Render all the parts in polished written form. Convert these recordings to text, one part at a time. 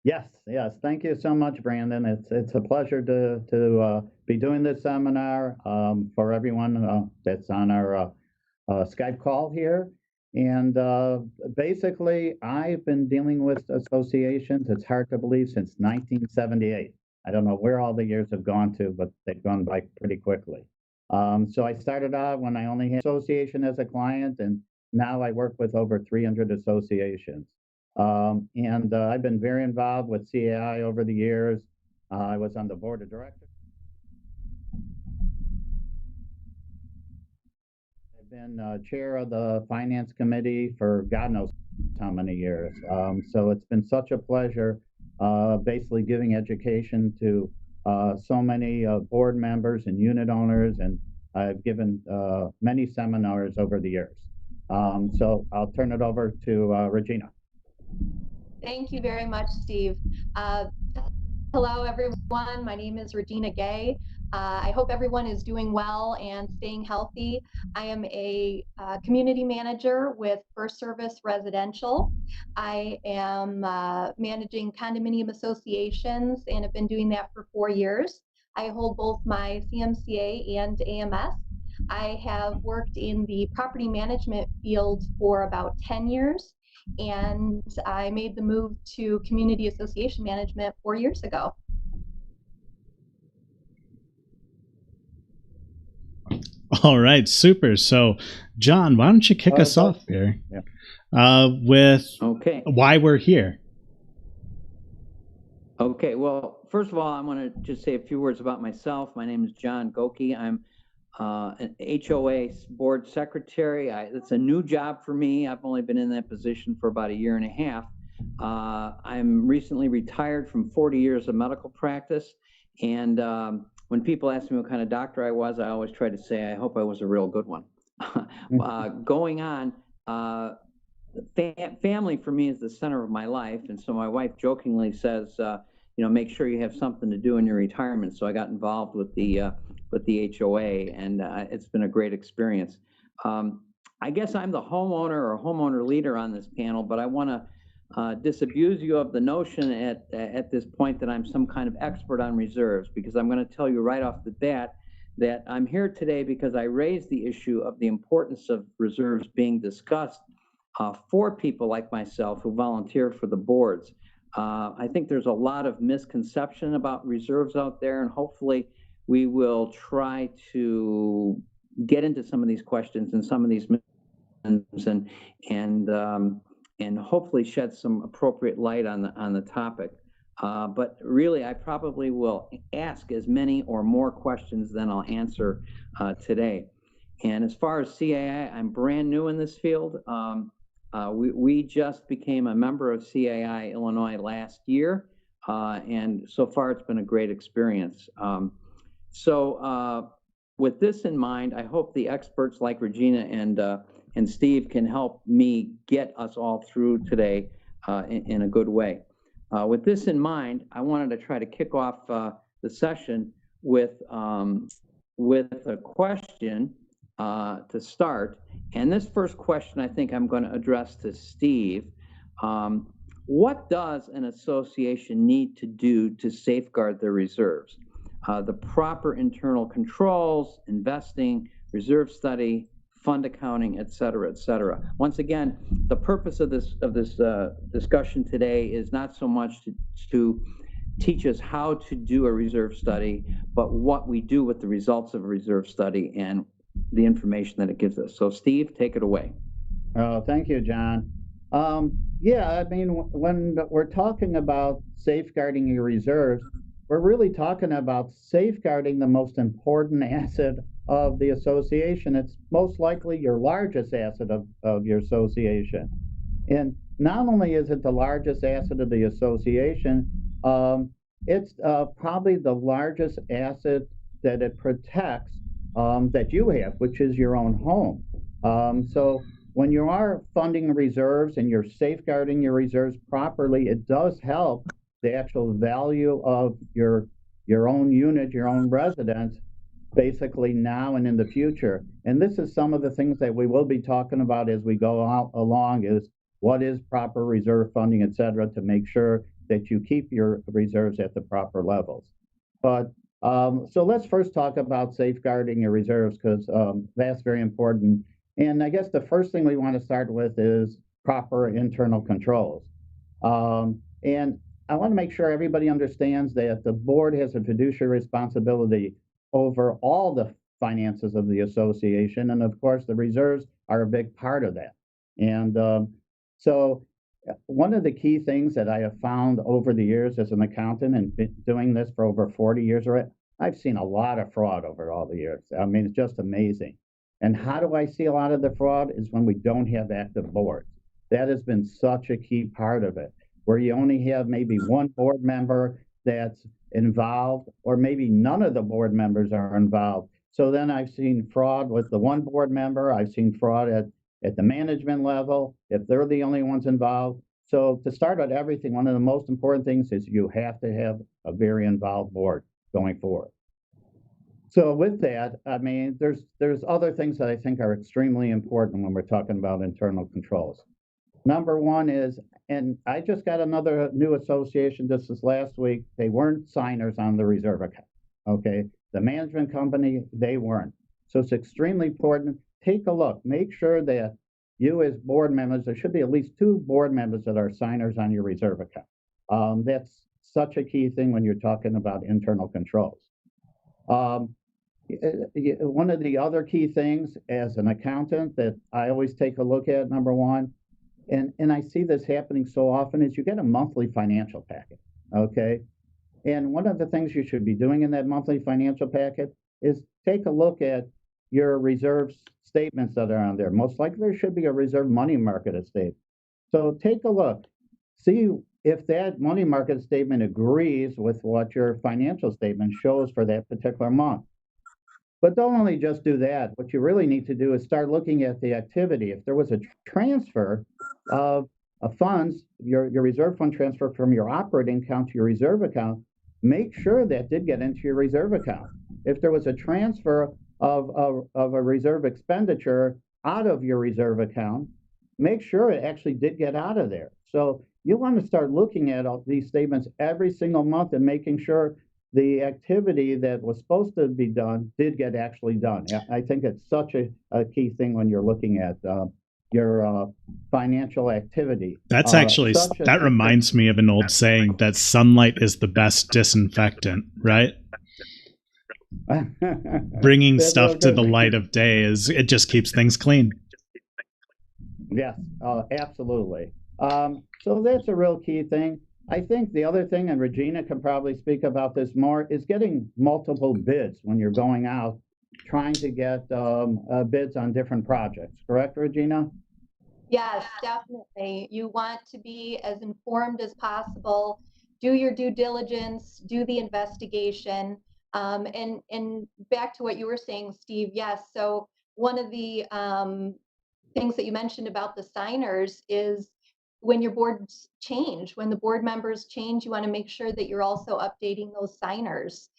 Yes, yes. Thank you so much, Brandon. It's a pleasure to be doing this seminar for everyone that's on our Skype call here. And basically, I've been dealing with associations, it's hard to believe, since 1978. I don't know where all the years have gone to, but they've gone by pretty quickly. So I started out when I only had association as a client, and now I work with over 300 associations. And I've been very involved with CAI over the years. I was on the board of directors. I've been chair of the finance committee for God knows how many years. So it's been such a pleasure basically giving education to so many board members and unit owners, and I've given many seminars over the years. So I'll turn it over to Regina. Thank you very much, Steve. Hello, everyone. My name is Regina Gay. I hope everyone is doing well and staying healthy. I am a community manager with FirstService Residential. I am managing condominium associations and have been doing that for 4 years. I hold both my CMCA and AMS. I have worked in the property management field for about 10 years, and I made the move to community association management 4 years ago. All right, super. So, John, why don't you kick us off here with why we're here? Okay, well, first of all, I want to just say a few words about myself. My name is John Gocke. I'm an HOA board secretary. It's a new job for me. I've only been in that position for about 1.5 years. I'm recently retired from 40 years of medical practice. And when people ask me what kind of doctor I was, I always try to say, I hope I was a real good one. Going on, family for me is the center of my life. And so my wife jokingly says, make sure you have something to do in your retirement. So I got involved with the HOA, and it's been a great experience. I guess I'm the homeowner or homeowner leader on this panel, but I want to disabuse you of the notion at this point that I'm some kind of expert on reserves, because I'm going to tell you right off the bat that I'm here today because I raised the issue of the importance of reserves being discussed for people like myself who volunteer for the boards. I think there's a lot of misconception about reserves out there, and hopefully we will try to get into some of these questions and some of these myths and hopefully shed some appropriate light on the topic. But really, I probably will ask as many or more questions than I'll answer today. And as far as CAI, I'm brand new in this field. We just became a member of CAI Illinois last year, and so far it's been a great experience. So with this in mind, I hope the experts like Regina and Steve can help me get us all through today in a good way. With this in mind, I wanted to try to kick off the session with a question to start. And this first question, I think I'm going to address to Steve. What does an association need to do to safeguard their reserves? The proper internal controls, investing, reserve study, fund accounting, et cetera, et cetera. Once again, the purpose of this discussion today is not so much to teach us how to do a reserve study, but what we do with the results of a reserve study and the information that it gives us. So Steve, take it away. Oh, thank you, John. Yeah, I mean, when we're talking about safeguarding your reserves, we're really talking about safeguarding the most important asset of the association. It's most likely your largest asset of your association. And not only is it the largest asset of the association, it's probably the largest asset that it protects that you have, which is your own home. So when you are funding reserves and you're safeguarding your reserves properly, it does help the actual value of your own unit, your own residence, basically now and in the future. And this is some of the things that we will be talking about as we go along, is what is proper reserve funding, et cetera, to make sure that you keep your reserves at the proper levels. But so let's first talk about safeguarding your reserves, because that's very important. And I guess the first thing we want to start with is proper internal controls. And I want to make sure everybody understands that the board has a fiduciary responsibility over all the finances of the association. And of course, the reserves are a big part of that. And so one of the key things that I have found over the years as an accountant and been doing this for over 40 years, I've seen a lot of fraud over all the years. I mean, it's just amazing. And how do I see a lot of the fraud is when we don't have active boards. That has been such a key part of it, where you only have maybe one board member that's involved, or maybe none of the board members are involved. So then I've seen fraud with the one board member. I've seen fraud at the management level, if they're the only ones involved. So to start with everything, one of the most important things is you have to have a very involved board going forward. So with that, I mean, there's other things that I think are extremely important when we're talking about internal controls. Number one is, and I just got another new association just this last week, they weren't signers on the reserve account, okay? The management company, they weren't. So it's extremely important. Take a look, make sure that you as board members, there should be at least 2 board members that are signers on your reserve account. That's such a key thing when you're talking about internal controls. One of the other key things as an accountant that I always take a look at, number one, and I see this happening so often, is you get a monthly financial packet, okay? And one of the things you should be doing in that monthly financial packet is take a look at your reserve statements that are on there. Most likely there should be a reserve money market statement. So take a look, see if that money market statement agrees with what your financial statement shows for that particular month. But don't only just do that. What you really need to do is start looking at the activity. If there was a transfer of funds, your reserve fund transfer from your operating account to your reserve account, make sure that did get into your reserve account. If there was a transfer of a reserve expenditure out of your reserve account, make sure it actually did get out of there. So you want to start looking at all these statements every single month and making sure the activity that was supposed to be done did get actually done. I think it's such a key thing when you're looking at your financial activity. That's actually, that reminds me of an old saying that sunlight is the best disinfectant, right? Bringing stuff to the light of day it just keeps things clean. Yes, absolutely. So that's a real key thing. I think the other thing, and Regina can probably speak about this more, is getting multiple bids when you're going out, trying to get bids on different projects. Correct, Regina? Yes, definitely. You want to be as informed as possible, do your due diligence, do the investigation. And back to what you were saying, Steve, yes. So one of the things that you mentioned about the signers is when your boards change, when the board members change, you want to make sure that you're also updating those signers,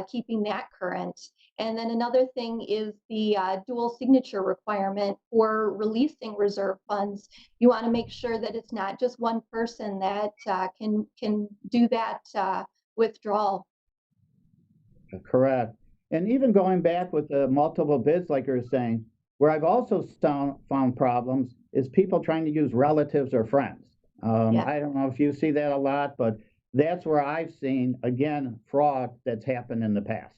keeping that current. And then another thing is the dual signature requirement for releasing reserve funds. You want to make sure that it's not just one person that can do that withdrawal. Correct. And even going back with the multiple bids, like you're saying, where I've also found problems is people trying to use relatives or friends. Yeah. I don't know if you see that a lot, but that's where I've seen, again, fraud that's happened in the past.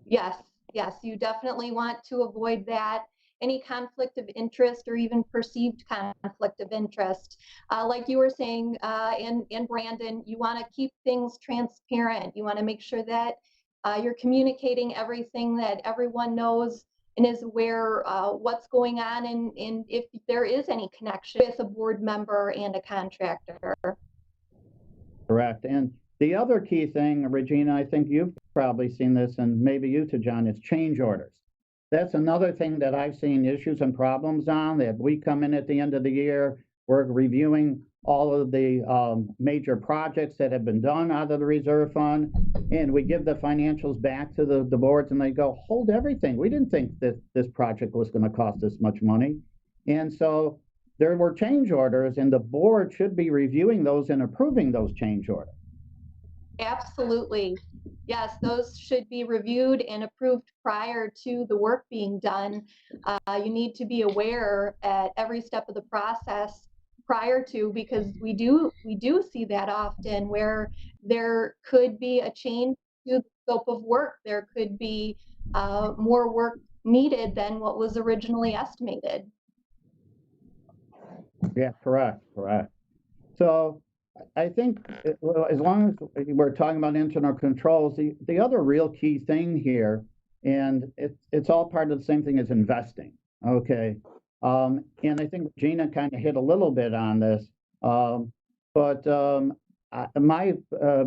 Yes, you definitely want to avoid that. Any conflict of interest or even perceived conflict of interest. Like you were saying, and Brandon, you want to keep things transparent. You want to make sure that you're communicating everything, that everyone knows and is aware what's going on, and if there is any connection with a board member and a contractor. Correct. And the other key thing, Regina, I think you've probably seen this, and maybe you too, John, is change orders. That's another thing that I've seen issues and problems on, that we come in at the end of the year, we're reviewing all of the major projects that have been done out of the reserve fund, and we give the financials back to the boards, and they go, hold everything. We didn't think that this project was going to cost this much money. And so there were change orders, and the board should be reviewing those and approving those change orders. Absolutely. Yes, those should be reviewed and approved prior to the work being done. You need to be aware at every step of the process prior to, because we do see that often where there could be a change to the scope of work. There could be more work needed than what was originally estimated. Yeah, correct. So I think well, as long as we're talking about internal controls, the other real key thing here, and it's all part of the same thing as investing. Okay. And I think Gina kind of hit a little bit on this. But my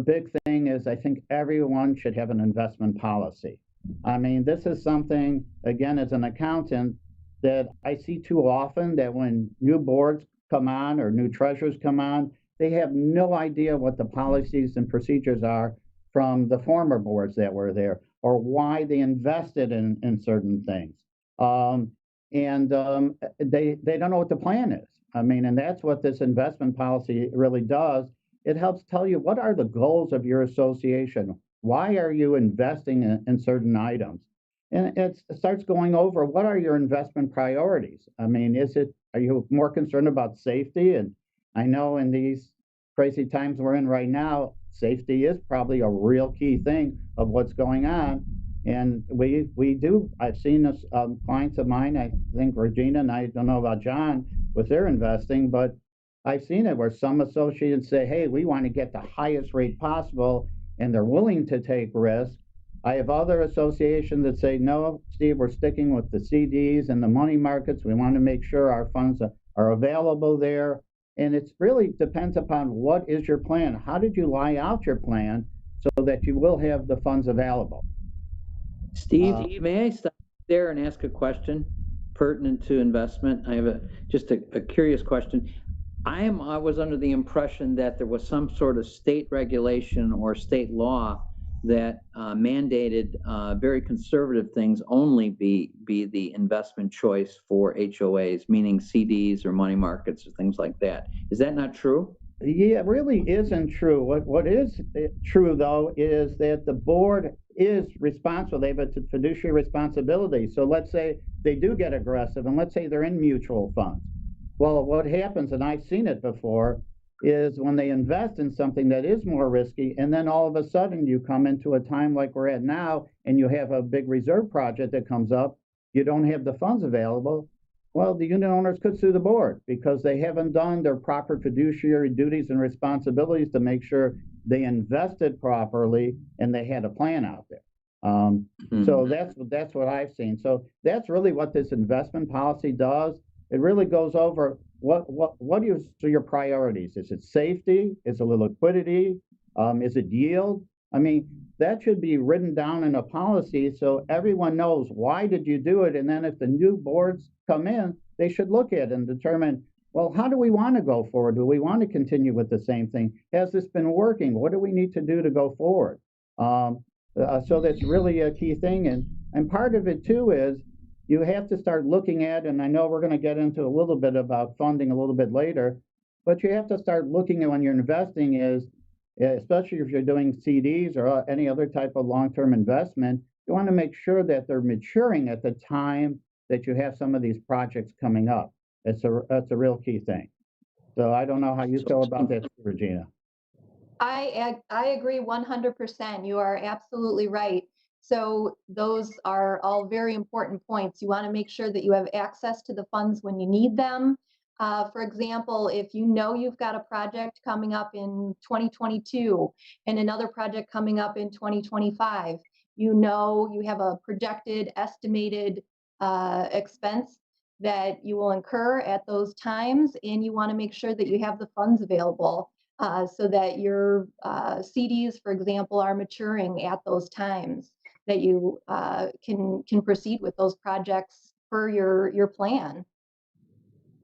big thing is I think everyone should have an investment policy. I mean, this is something, again, as an accountant, that I see too often, that when new boards come on or new treasurers come on, they have no idea what the policies and procedures are from the former boards that were there, or why they invested in certain things. They don't know what the plan is. I mean, and that's what this investment policy really does. It helps tell you what are the goals of your association. Why are you investing in certain items? And it starts going over what are your investment priorities. I mean, are you more concerned about safety? And I know in these crazy times we're in right now, safety is probably a real key thing of what's going on. And I've seen clients of mine, I think Regina, and I don't know about John with their investing, but I've seen it where some associates say, hey, we want to get the highest rate possible, and they're willing to take risk. I have other associations that say, no, Steve, we're sticking with the CDs and the money markets. We want to make sure our funds are available there. And it really depends upon what is your plan. How did you lie out your plan so that you will have the funds available? Steve, may I stop there and ask a question pertinent to investment? I have just a curious question. I was under the impression that there was some sort of state regulation or state law that mandated very conservative things only be the investment choice for HOAs, meaning CDs or money markets or things like that. Is that not true? Yeah, it really isn't true. What is true, though, is that the board is responsible. They have a fiduciary responsibility. So let's say they do get aggressive, and let's say they're in mutual funds. Well, what happens, and I've seen it before, is when they invest in something that is more risky, and then all of a sudden you come into a time like we're at now, and you have a big reserve project that comes up, you don't have the funds available. Well, the unit owners could sue the board because they haven't done their proper fiduciary duties and responsibilities to make sure they invested properly and they had a plan out there. So that's what I've seen. So that's really what this investment policy does. It really goes over what are your priorities? Is it safety? Is it liquidity? Is it yield? I mean, that should be written down in a policy so everyone knows why did you do it. And then if the new boards come in, they should look at it and determine, well, how do we want to go forward? Do we want to continue with the same thing? Has this been working? What do we need to do to go forward? So that's really a key thing. And part of it too is you have to start looking at, and I know we're going to get into a little bit about funding a little bit later, but you have to start looking at when you're investing is, especially if you're doing CDs or any other type of long-term investment, you want to make sure that they're maturing at the time that you have some of these projects coming up. That's a real key thing. So I don't know how you feel about that, Regina. I agree 100%. You are absolutely right. So those are all very important points. You want to make sure that you have access to the funds when you need them. For example, if you know you've got a project coming up in 2022 and another project coming up in 2025, you know you have a projected estimated expense that you will incur at those times, and you want to make sure that you have the funds available so that your CDs, for example, are maturing at those times, that you can proceed with those projects per your plan.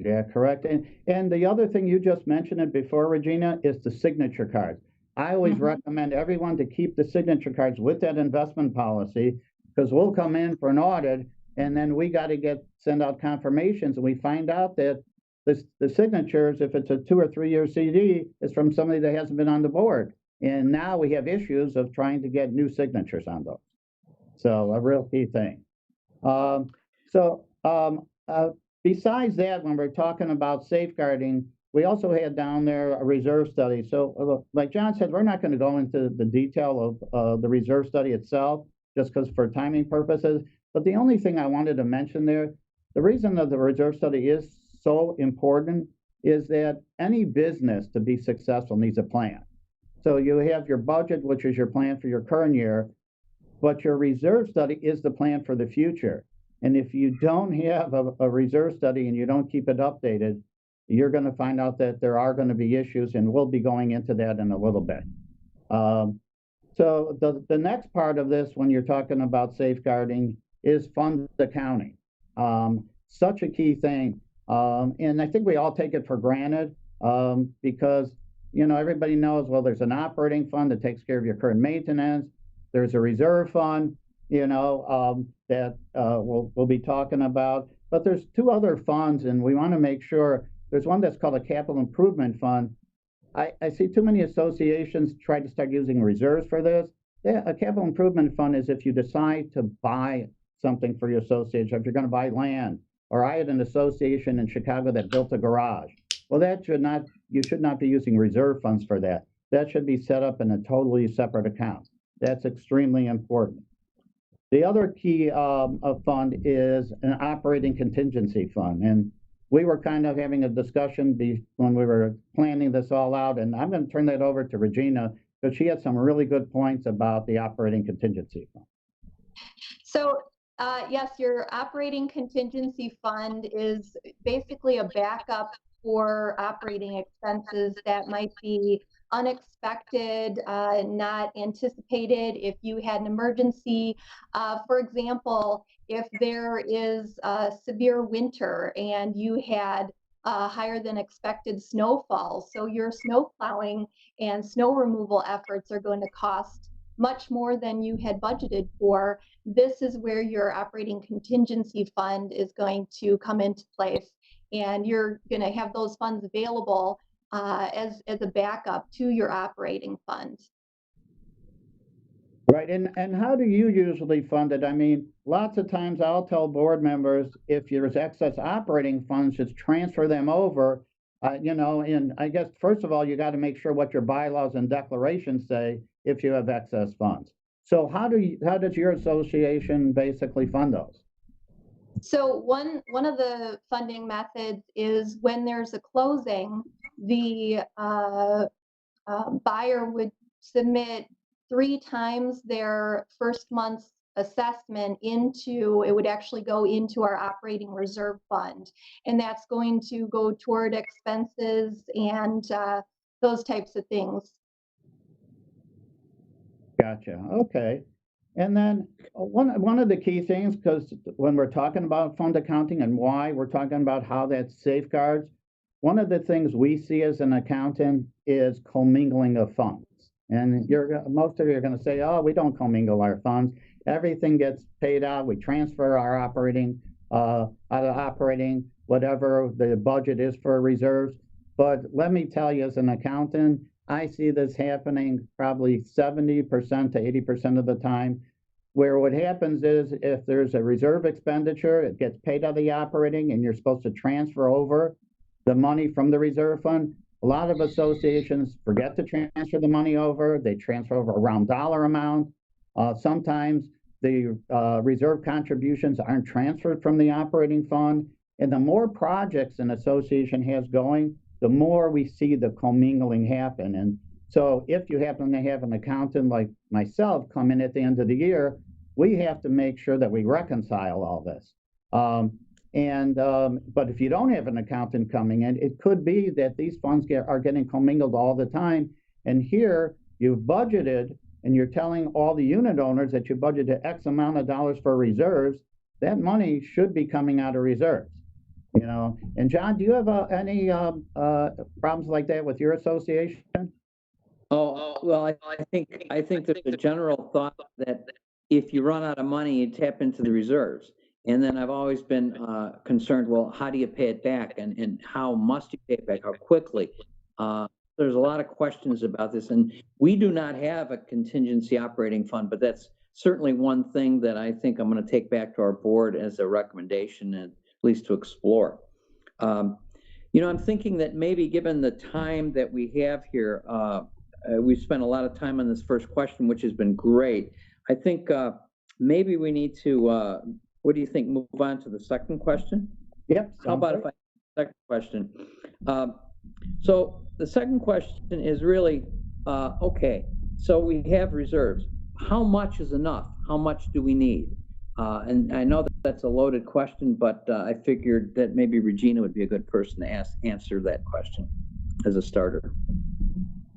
Yeah, correct. And the other thing you just mentioned it before, Regina, is the signature cards. I always recommend everyone to keep the signature cards with that investment policy, because we'll come in for an audit and then we got to send out confirmations, and we find out that the signatures, if it's a 2 or 3 year CD, is from somebody that hasn't been on the board. And now we have issues of trying to get new signatures on those. So a real key thing. Besides that, when we're talking about safeguarding, we also had down there a reserve study. So like John said, we're not going to go into the detail of the reserve study itself, just because for timing purposes. But the only thing I wanted to mention there, the reason that the reserve study is so important is that any business to be successful needs a plan. So you have your budget, which is your plan for your current year, but your reserve study is the plan for the future. And if you don't have a reserve study and you don't keep it updated, you're going to find out that there are going to be issues, and we'll be going into that in a little bit. So the next part of this, when you're talking about safeguarding, is fund accounting. Such a key thing. And I think we all take it for granted because, you know, everybody knows, well, there's an operating fund that takes care of your current maintenance. There's a reserve fund, you know, that we'll be talking about. But there's two other funds, and we want to make sure. There's one that's called a capital improvement fund. I see too many associations try to start using reserves for this. Yeah, a capital improvement fund is if you decide to buy something for your association, if you're going to buy land, or I had an association in Chicago that built a garage. Well, you should not be using reserve funds for that. That should be set up in a totally separate account. That's extremely important. The other key fund is an operating contingency fund. And we were kind of having a discussion when we were planning this all out, and I'm going to turn that over to Regina, because she had some really good points about the operating contingency fund. So yes, your operating contingency fund is basically a backup for operating expenses that might be unexpected, not anticipated. If you had an emergency, for example, if there is a severe winter and you had higher than expected snowfall, so your snow plowing and snow removal efforts are going to cost much more than you had budgeted for, this is where your operating contingency fund is going to come into place. And you're going to have those funds available as a backup to your operating fund. Right, and how do you usually fund it? I mean, lots of times I'll tell board members, if there's excess operating funds, just transfer them over. You know, and I guess, first of all, you got to make sure what your bylaws and declarations say if you have excess funds. So how does your association basically fund those? So one of the funding methods is when there's a closing, the buyer would submit 3 times their first month's assessment it would actually go into our operating reserve fund. And that's going to go toward expenses and those types of things. Gotcha. Okay. And then one of the key things, because when we're talking about fund accounting and why we're talking about how that safeguards, one of the things we see as an accountant is commingling of funds. And most of you are going to say, oh, we don't commingle our funds. Everything gets paid out. We transfer our operating out of operating, whatever the budget is for reserves. But let me tell you, as an accountant, I see this happening probably 70% to 80% of the time, where what happens is if there's a reserve expenditure, it gets paid out of the operating, and you're supposed to transfer over the money from the reserve fund. A lot of associations forget to transfer the money over. They transfer over a round dollar amount. Sometimes the reserve contributions aren't transferred from the operating fund. And the more projects an association has going, the more we see the commingling happen. And so if you happen to have an accountant like myself come in at the end of the year, we have to make sure that we reconcile all this. But if you don't have an accountant coming in, it could be that these funds are getting commingled all the time. And here you've budgeted and you're telling all the unit owners that you budgeted X amount of dollars for reserves. That money should be coming out of reserves. You know, and John, do you have any problems like that with your association? Oh, well, I think there's a general thought that if you run out of money, you tap into the reserves. And then I've always been concerned, well, how do you pay it back, and how must you pay it back, how quickly? There's a lot of questions about this, and we do not have a contingency operating fund, but that's certainly one thing that I think I'm going to take back to our board as a recommendation, and at least to explore. I'm thinking that maybe given the time that we have here, we've spent a lot of time on this first question, which has been great. I think maybe we need to, what do you think, move on to the second question? Yep. How about if I, second question? So the second question is really, okay, so we have reserves. How much is enough? How much do we need? And I know that that's a loaded question, but I figured that maybe Regina would be a good person to answer that question as a starter.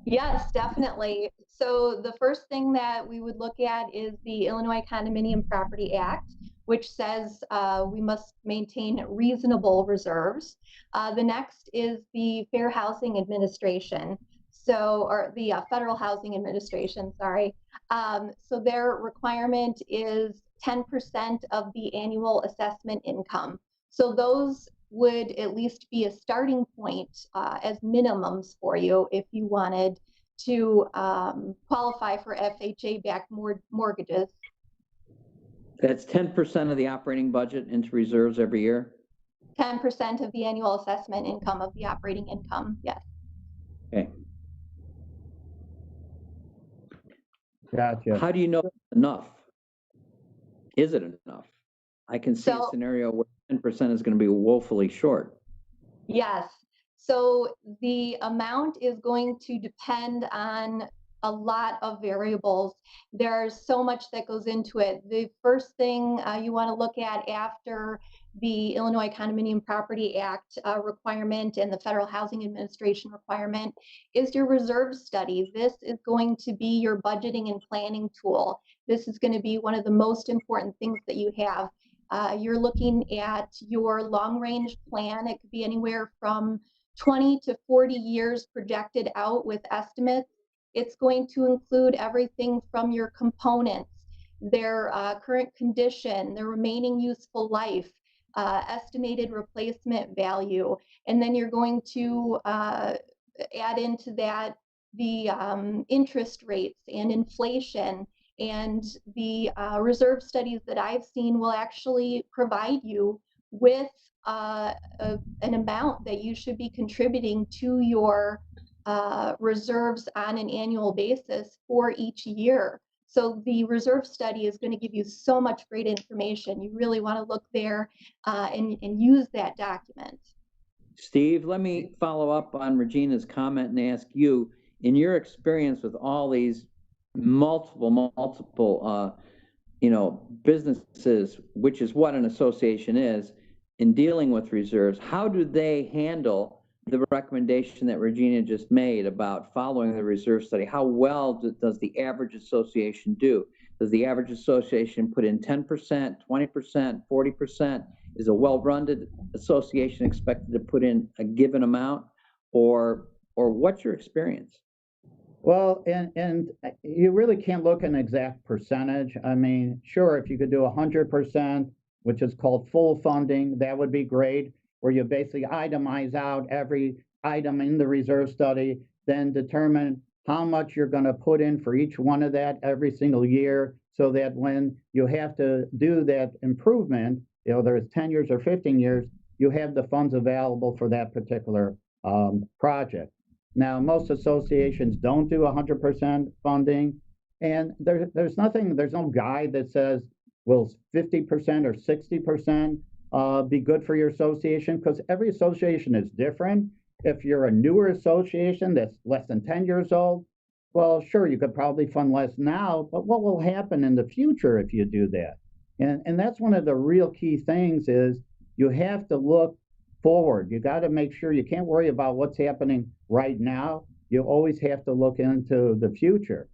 Yes, definitely. So the first thing that we would look at is the Illinois Condominium Property Act, which says we must maintain reasonable reserves. The next is the Fair Housing Administration. Or the Federal Housing Administration, sorry. So their requirement is 10% of the annual assessment income. So those would at least be a starting point as minimums for you if you wanted to qualify for FHA-backed mortgages. That's 10% of the operating budget into reserves every year? 10% of the annual assessment income of the operating income, yes. Okay. Gotcha. How do you know it's enough? Is it enough? I can see a scenario where 10% is going to be woefully short. Yes. So the amount is going to depend on a lot of variables. There's so much that goes into it. The first thing you want to look at after the Illinois Condominium Property Act requirement and the Federal Housing Administration requirement is your reserve study. This is going to be your budgeting and planning tool. This is going to be one of the most important things that you have. You're looking at your long-range plan. It could be anywhere from 20 to 40 years projected out with estimates. It's going to include everything from your components, their current condition, their remaining useful life, estimated replacement value, and then you're going to add into that the interest rates and inflation. And the reserve studies that I've seen will actually provide you with an amount that you should be contributing to your reserves on an annual basis for each year. So the reserve study is going to give you so much great information. You really want to look there and use that document. Steve, let me follow up on Regina's comment and ask you, in your experience with all these multiple businesses, which is what an association is, in dealing with reserves, how do they handle the recommendation that Regina just made about following the reserve study? How well does the average association do? Does the average association put in 10%, 20%, 40%? Is a well-run association expected to put in a given amount, or what's your experience? Well, and you really can't look at an exact percentage. I mean, sure, if you could do 100%, which is called full funding, that would be great, where you basically itemize out every item in the reserve study, then determine how much you're going to put in for each one of that every single year, so that when you have to do that improvement, whether it's 10 years or 15 years, you have the funds available for that particular project. Now, most associations don't do 100% funding, and there's no guide that says, will 50% or 60% be good for your association, because every association is different. If you're a newer association that's less than 10 years old, well, sure, you could probably fund less now, but what will happen in the future if you do that? And that's one of the real key things, is you have to look forward. You got to make sure you can't worry about what's happening right now. You always have to look into the future.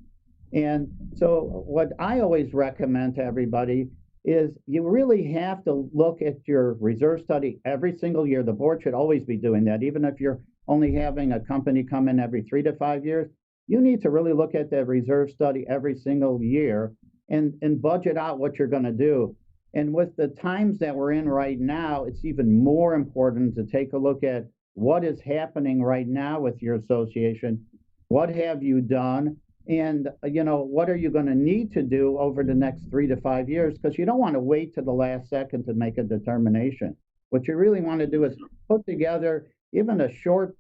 And so what I always recommend to everybody is you really have to look at your reserve study every single year. The board should always be doing that. Even if you're only having a company come in every 3 to 5 years, you need to really look at that reserve study every single year and budget out what you're going to do. And with the times that we're in right now, it's even more important to take a look at what is happening right now with your association. What have you done? And, what are you going to need to do over the next 3 to 5 years? Because you don't want to wait to the last second to make a determination. What you really want to do is put together even a short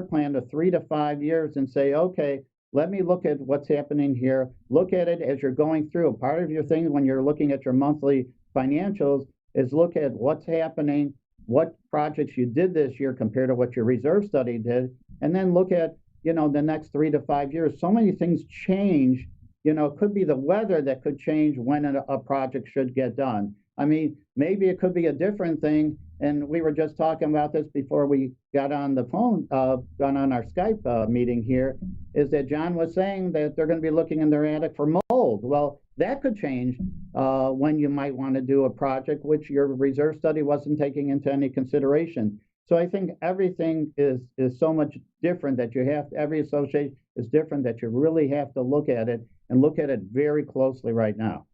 plan of 3 to 5 years and say, okay, let me look at what's happening here. Look at it as you're going through. Part of your thing when you're looking at your monthly financials is look at what's happening, what projects you did this year compared to what your reserve study did, and then look at the next 3 to 5 years. So many things change. It could be the weather that could change when a project should get done. I mean, maybe it could be a different thing. And we were just talking about this before we got on the phone, got on our Skype meeting here, is that John was saying that they're going to be looking in their attic for mold. Well, that could change when you might want to do a project which your reserve study wasn't taking into any consideration. So I think everything is so much different that every association is different that you really have to look at it and look at it very closely right now.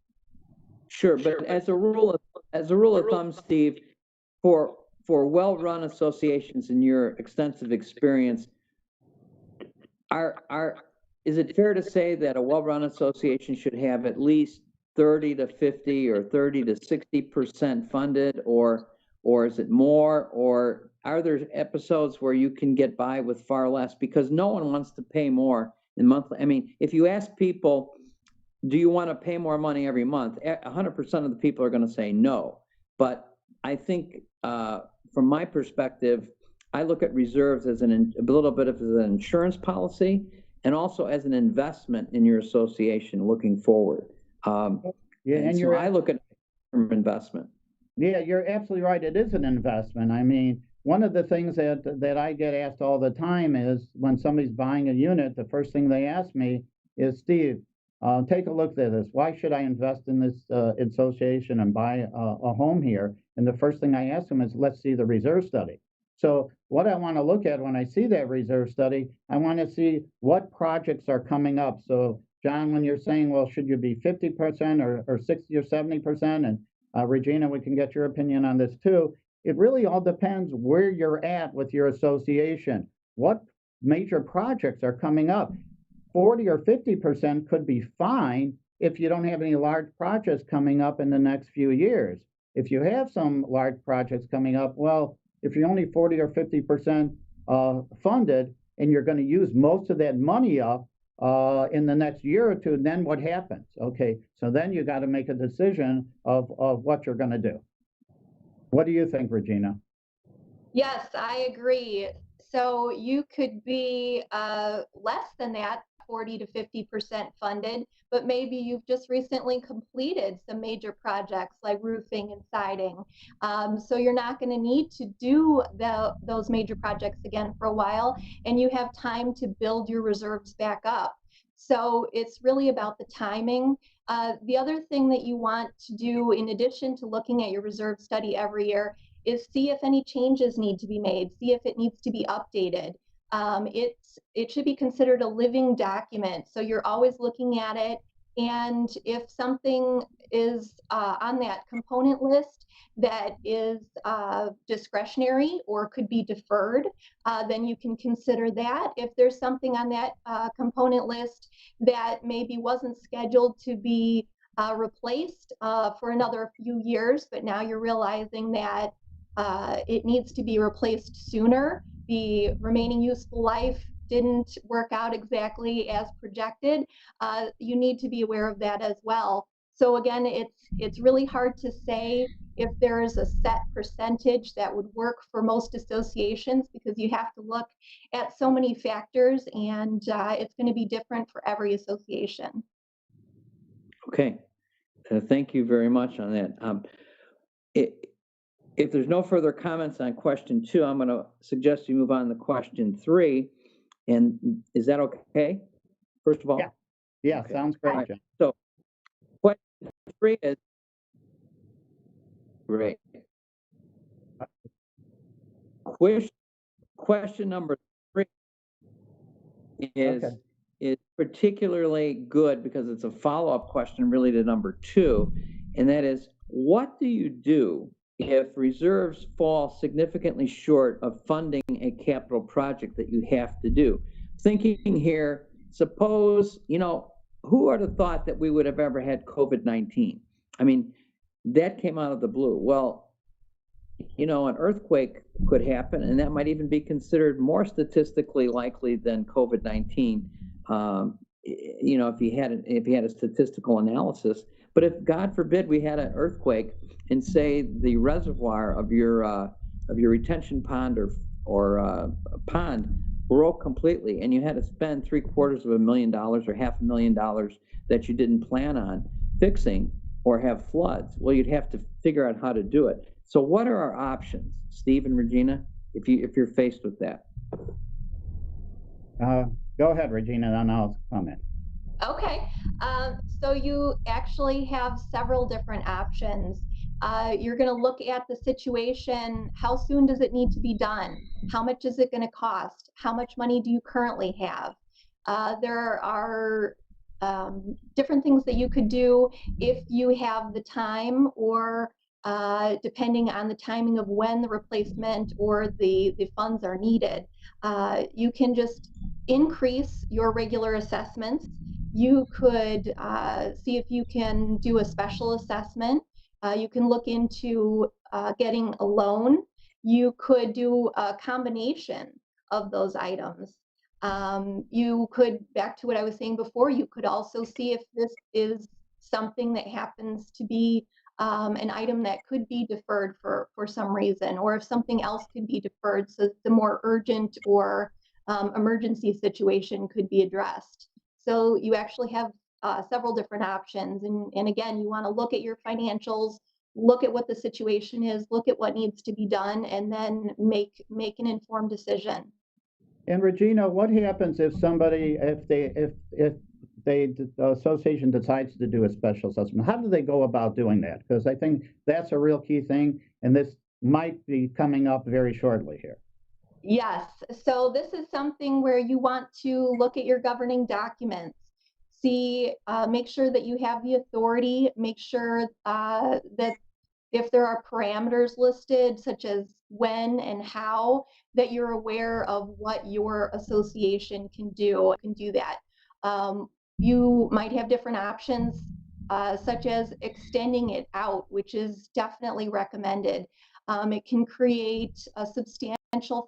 Sure, but as a rule of thumb, Steve, for well-run associations in your extensive experience, is it fair to say that a well-run association should have at least 30 to 50 or 30 to 60% funded, or is it more, or are there episodes where you can get by with far less? Because no one wants to pay more in monthly. I mean, if you ask people, do you want to pay more money every month? 100% of the people are going to say no. But I think from my perspective, I look at reserves as a little bit of an insurance policy and also as an investment in your association looking forward. I look at it from investment. Yeah, you're absolutely right. It is an investment. I mean, one of the things that I get asked all the time is when somebody's buying a unit, the first thing they ask me is, Steve, take a look at this. Why should I invest in this association and buy a home here? And the first thing I ask them is, let's see the reserve study. So what I want to look at when I see that reserve study, I want to see what projects are coming up. So John, when you're saying, well, should you be 50% or 60 or 70%? And Regina, we can get your opinion on this too. It really all depends where you're at with your association. What major projects are coming up? 40 or 50% could be fine if you don't have any large projects coming up in the next few years. If you have some large projects coming up, well, if you're only 40 or 50% funded and you're going to use most of that money up in the next year or two, then what happens? Okay, so then you got to make a decision of what you're going to do. What do you think, Regina? Yes, I agree. So you could be less than that, 40 to 50% funded, but maybe you've just recently completed some major projects like roofing and siding. So you're not going to need to do those major projects again for a while, and you have time to build your reserves back up. So it's really about the timing. The other thing that you want to do, in addition to looking at your reserve study every year, is see if any changes need to be made, see if it needs to be updated. It should be considered a living document. So you're always looking at it. And if something is on that component list that is discretionary or could be deferred, then you can consider that. If there's something on that component list that maybe wasn't scheduled to be replaced for another few years, but now you're realizing that it needs to be replaced sooner, the remaining useful life didn't work out exactly as projected, you need to be aware of that as well. So again, it's really hard to say if there is a set percentage that would work for most associations, because you have to look at so many factors, and it's going to be different for every association. Okay, thank you very much on that. If there's no further comments on question 2, I'm going to suggest you move on to question 3. And is that okay? First of all? Yeah, okay. Sounds great. Right. So question 3 is great. Question number 3 is particularly good because it's a follow-up question really to number 2, and that is, what do you do if reserves fall significantly short of funding a capital project that you have to do? Thinking here, suppose, who would have thought that we would have ever had COVID-19? I mean, that came out of the blue. Well, an earthquake could happen, and that might even be considered more statistically likely than COVID-19. If you had a statistical analysis. But if, God forbid, we had an earthquake and say the reservoir of your retention pond or pond broke completely, and you had to spend $750,000 or $500,000 that you didn't plan on fixing, or have floods, well, you'd have to figure out how to do it. So what are our options, Steve and Regina, if you're faced with that? Go ahead, Regina, then I'll comment. Okay, so you actually have several different options. You're going to look at the situation. How soon does it need to be done? How much is it going to cost? How much money do you currently have? There are different things that you could do if you have the time, or depending on the timing of when the replacement or the funds are needed. You can just increase your regular assessments. You could see if you can do a special assessment. You can look into getting a loan. You could do a combination of those items. You could, back to what I was saying before, you could also see if this is something that happens to be an item that could be deferred for some reason, or if something else could be deferred so the more urgent or emergency situation could be addressed. So you actually have several different options. And again, you want to look at your financials, look at what the situation is, look at what needs to be done, and then make an informed decision. And Regina, what happens if the association decides to do a special assessment? How do they go about doing that? Because I think that's a real key thing, and this might be coming up very shortly here. Yes, so this is something where you want to look at your governing documents, make sure that you have the authority, make sure that if there are parameters listed, such as when and how, that you're aware of what your association can do that. You might have different options, such as extending it out, which is definitely recommended. It can create a substantial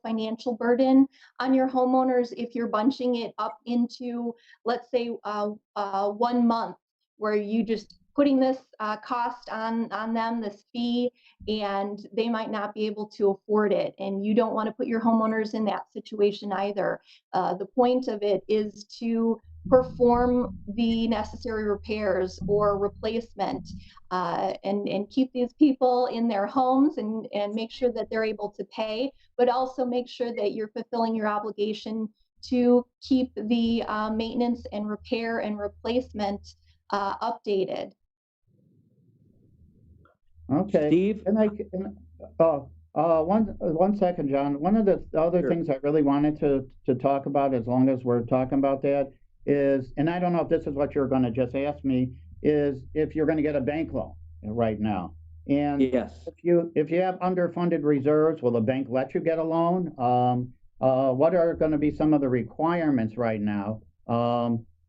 financial burden on your homeowners if you're bunching it up into, let's say, 1 month, where you just putting this cost on them, this fee, and they might not be able to afford it. And you don't want to put your homeowners in that situation either. The point of it is to perform the necessary repairs or replacement, and keep these people in their homes and make sure that they're able to pay, but also make sure that you're fulfilling your obligation to keep the maintenance and repair and replacement updated. Okay, Steve? One second, John. One of the other things I really wanted to talk about, as long as we're talking about that, is, and I don't know if this is what you're going to just ask me, is if you're going to get a bank loan right now. And yes, if you have underfunded reserves, will the bank let you get a loan? What are going to be some of the requirements right now?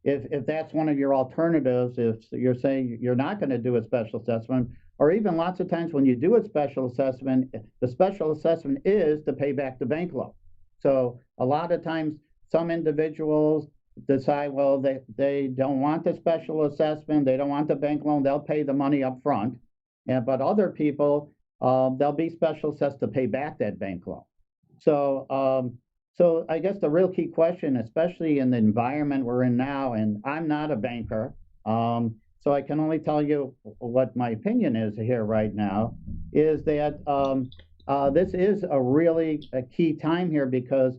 If that's one of your alternatives, if you're saying you're not going to do a special assessment, or even lots of times when you do a special assessment, the special assessment is to pay back the bank loan. So a lot of times some individuals decide, well, they don't want the special assessment, they don't want the bank loan, they'll pay the money up front. But other people, they'll be special assessed to pay back that bank loan. So I guess the real key question, especially in the environment we're in now, and I'm not a banker, so I can only tell you what my opinion is here right now, is that this is a key time here, because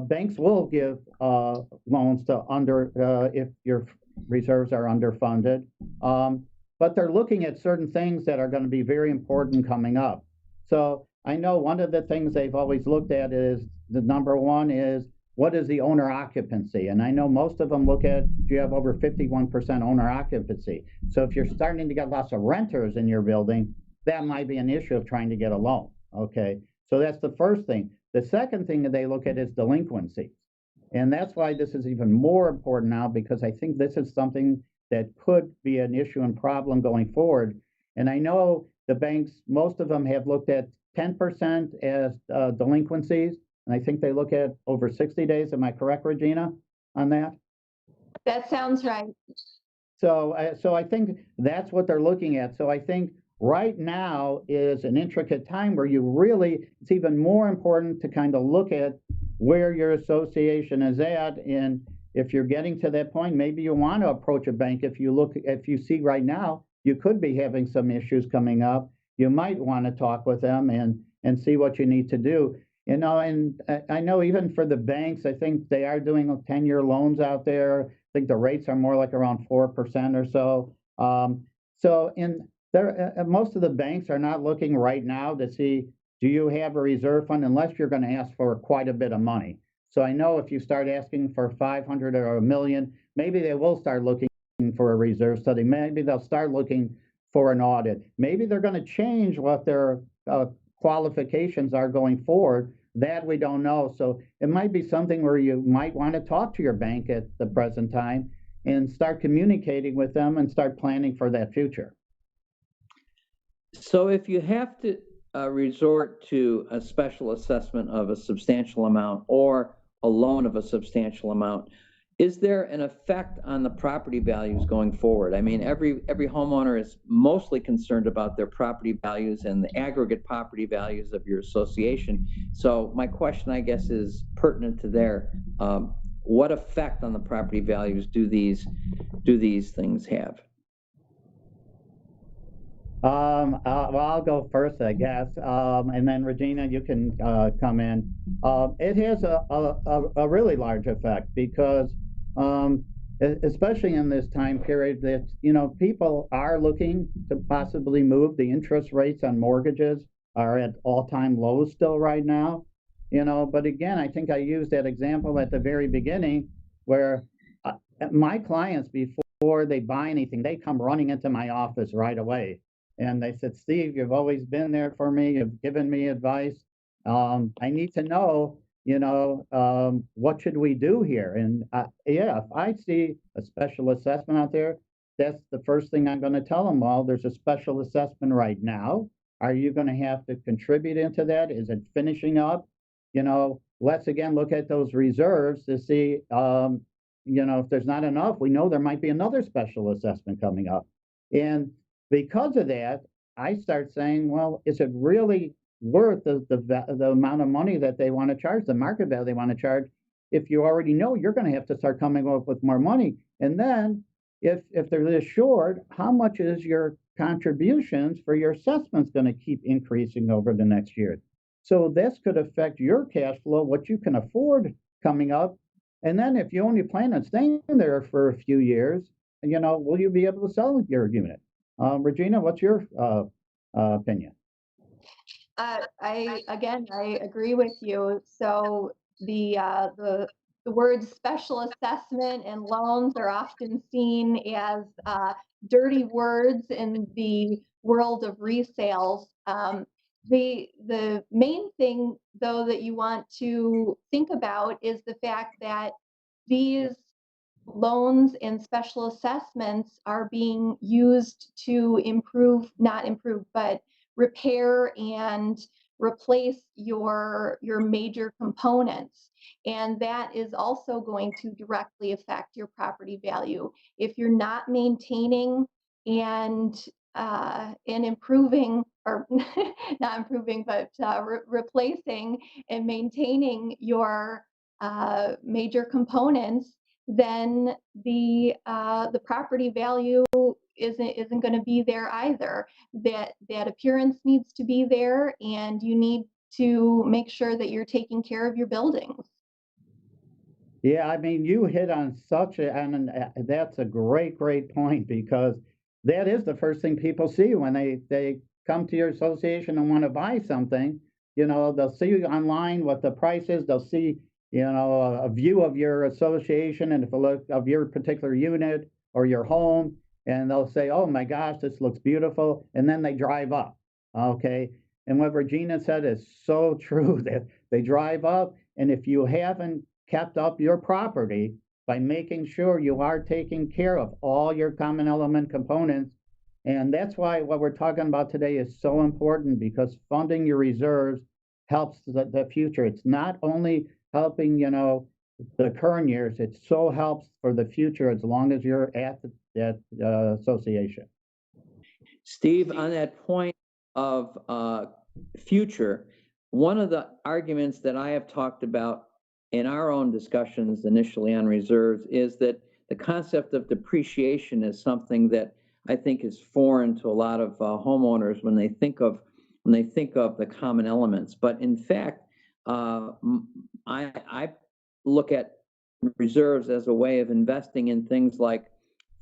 banks will give loans to if your reserves are underfunded, but they're looking at certain things that are going to be very important coming up. So I know one of the things they've always looked at is, the number one is what is the owner occupancy? And I know most of them look at, do you have over 51% owner occupancy? So if you're starting to get lots of renters in your building, that might be an issue of trying to get a loan, okay? So that's the first thing. The second thing that they look at is delinquencies. And that's why this is even more important now, because I think this is something that could be an issue and problem going forward. And I know the banks, most of them have looked at 10% as delinquencies, and I think they look at over 60 days. Am I correct, Regina, on that? That sounds right. So I think that's what they're looking at. So I think right now is an intricate time where it's even more important to kind of look at where your association is at. And if you're getting to that point, maybe you want to approach a bank. If you see right now, you could be having some issues coming up. You might want to talk with them and see what you need to do. And I know even for the banks, I think they are doing 10-year loans out there. I think the rates are more like around 4% or so. Most of the banks are not looking right now to see, do you have a reserve fund, unless you're going to ask for quite a bit of money. So I know if you start asking for 500 or $1 million, maybe they will start looking for a reserve study. Maybe they'll start looking for an audit. Maybe they're going to change what their qualifications are going forward. That we don't know. So it might be something where you might want to talk to your bank at the present time and start communicating with them and start planning for that future. So if you have to resort to a special assessment of a substantial amount or a loan of a substantial amount, is there an effect on the property values going forward? I mean, every homeowner is mostly concerned about their property values and the aggregate property values of your association. So my question, I guess, is pertinent to there. What effect on the property values do these things have? Well, I'll go first, I guess, and then Regina, you can come in. It has a really large effect because, especially in this time period, that people are looking to possibly move. The interest rates on mortgages are at all-time lows still right now. But again, I think I used that example at the very beginning where my clients, before they buy anything, they come running into my office right away. And they said, Steve, you've always been there for me. You've given me advice. I need to know, what should we do here? And if I see a special assessment out there, that's the first thing I'm going to tell them. Well, there's a special assessment right now. Are you going to have to contribute into that? Is it finishing up? Let's again look at those reserves to see, if there's not enough, we know there might be another special assessment coming up. And because of that, I start saying, well, is it really worth the amount of money that they want to charge, the market value they want to charge, if you already know you're going to have to start coming up with more money? And then if they're this short, how much is your contributions for your assessments going to keep increasing over the next year? So this could affect your cash flow, what you can afford coming up. And then if you only plan on staying there for a few years, will you be able to sell your unit? Regina, what's your opinion? I agree with you. So the words special assessment and loans are often seen as dirty words in the world of resales. The main thing, though, that you want to think about is the fact that these loans and special assessments are being used to but repair and replace your major components. And that is also going to directly affect your property value. If you're not maintaining and improving, or not improving, but replacing and maintaining your major components, then the property value isn't going to be there either. That appearance needs to be there, and you need to make sure that you're taking care of your buildings. Yeah, I mean, you hit on that's a great point, because that is the first thing people see when they come to your association and want to buy something. They'll see online what the price is. They'll see a view of your association and if a look of your particular unit or your home, and they'll say, oh my gosh, this looks beautiful, and then they drive up. Okay. And what Regina said is so true, that they drive up, and if you haven't kept up your property by making sure you are taking care of all your common element components, and that's why what we're talking about today is so important, because funding your reserves helps the future. It's not only helping, the current years, it so helps for the future as long as you're at that association. Steve, on that point of future, one of the arguments that I have talked about in our own discussions initially on reserves is that the concept of depreciation is something that I think is foreign to a lot of homeowners when they think of the common elements. But in fact, I look at reserves as a way of investing in things like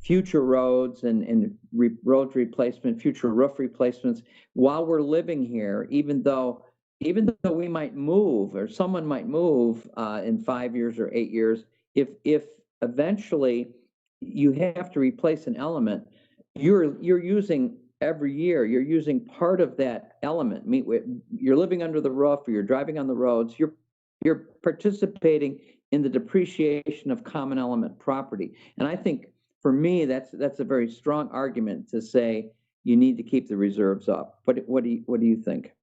future roads and road replacement, future roof replacements while we're living here, even though we might move, or someone might move in 5 years or 8 years, if eventually you have to replace an element, you're using every year, you're using part of that element. You're living under the roof, or you're driving on the roads, you're participating in the depreciation of common element property. And I think for me, that's a very strong argument to say you need to keep the reserves up. What do you think?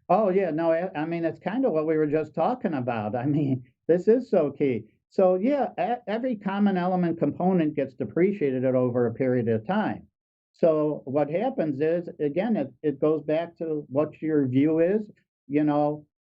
Oh yeah, no, I mean, it's kind of what we were just talking about. I mean, this is so key. So yeah, every common element component gets depreciated over a period of time. So what happens is, again, it goes back to what your view is,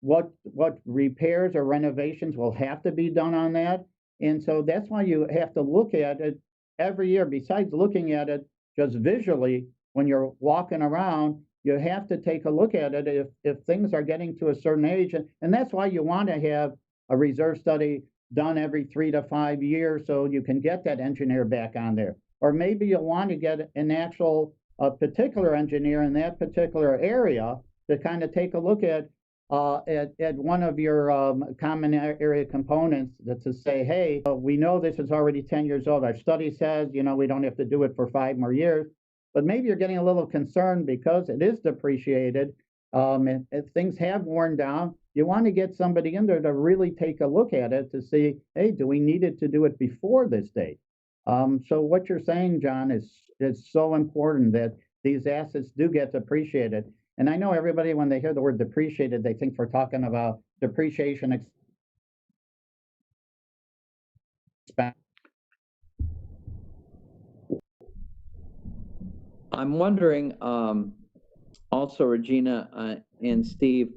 what repairs or renovations will have to be done on that. And so that's why you have to look at it every year. Besides looking at it just visually when you're walking around, you have to take a look at it if things are getting to a certain age. And that's why you want to have a reserve study done every 3 to 5 years, so you can get that engineer back on there. Or maybe you'll want to get an actual particular engineer in that particular area to kind of take a look at one of your common area components, to say, hey, we know this is already 10 years old. Our study says, we don't have to do it for 5 more years. But maybe you're getting a little concerned because it is depreciated. And if things have worn down, you want to get somebody in there to really take a look at it to see, hey, do we need it to do it before this date? So what you're saying, John, is so important, that these assets do get depreciated. And I know everybody, when they hear the word depreciated, they think we're talking about depreciation expense. I'm wondering, also, Regina and Steve,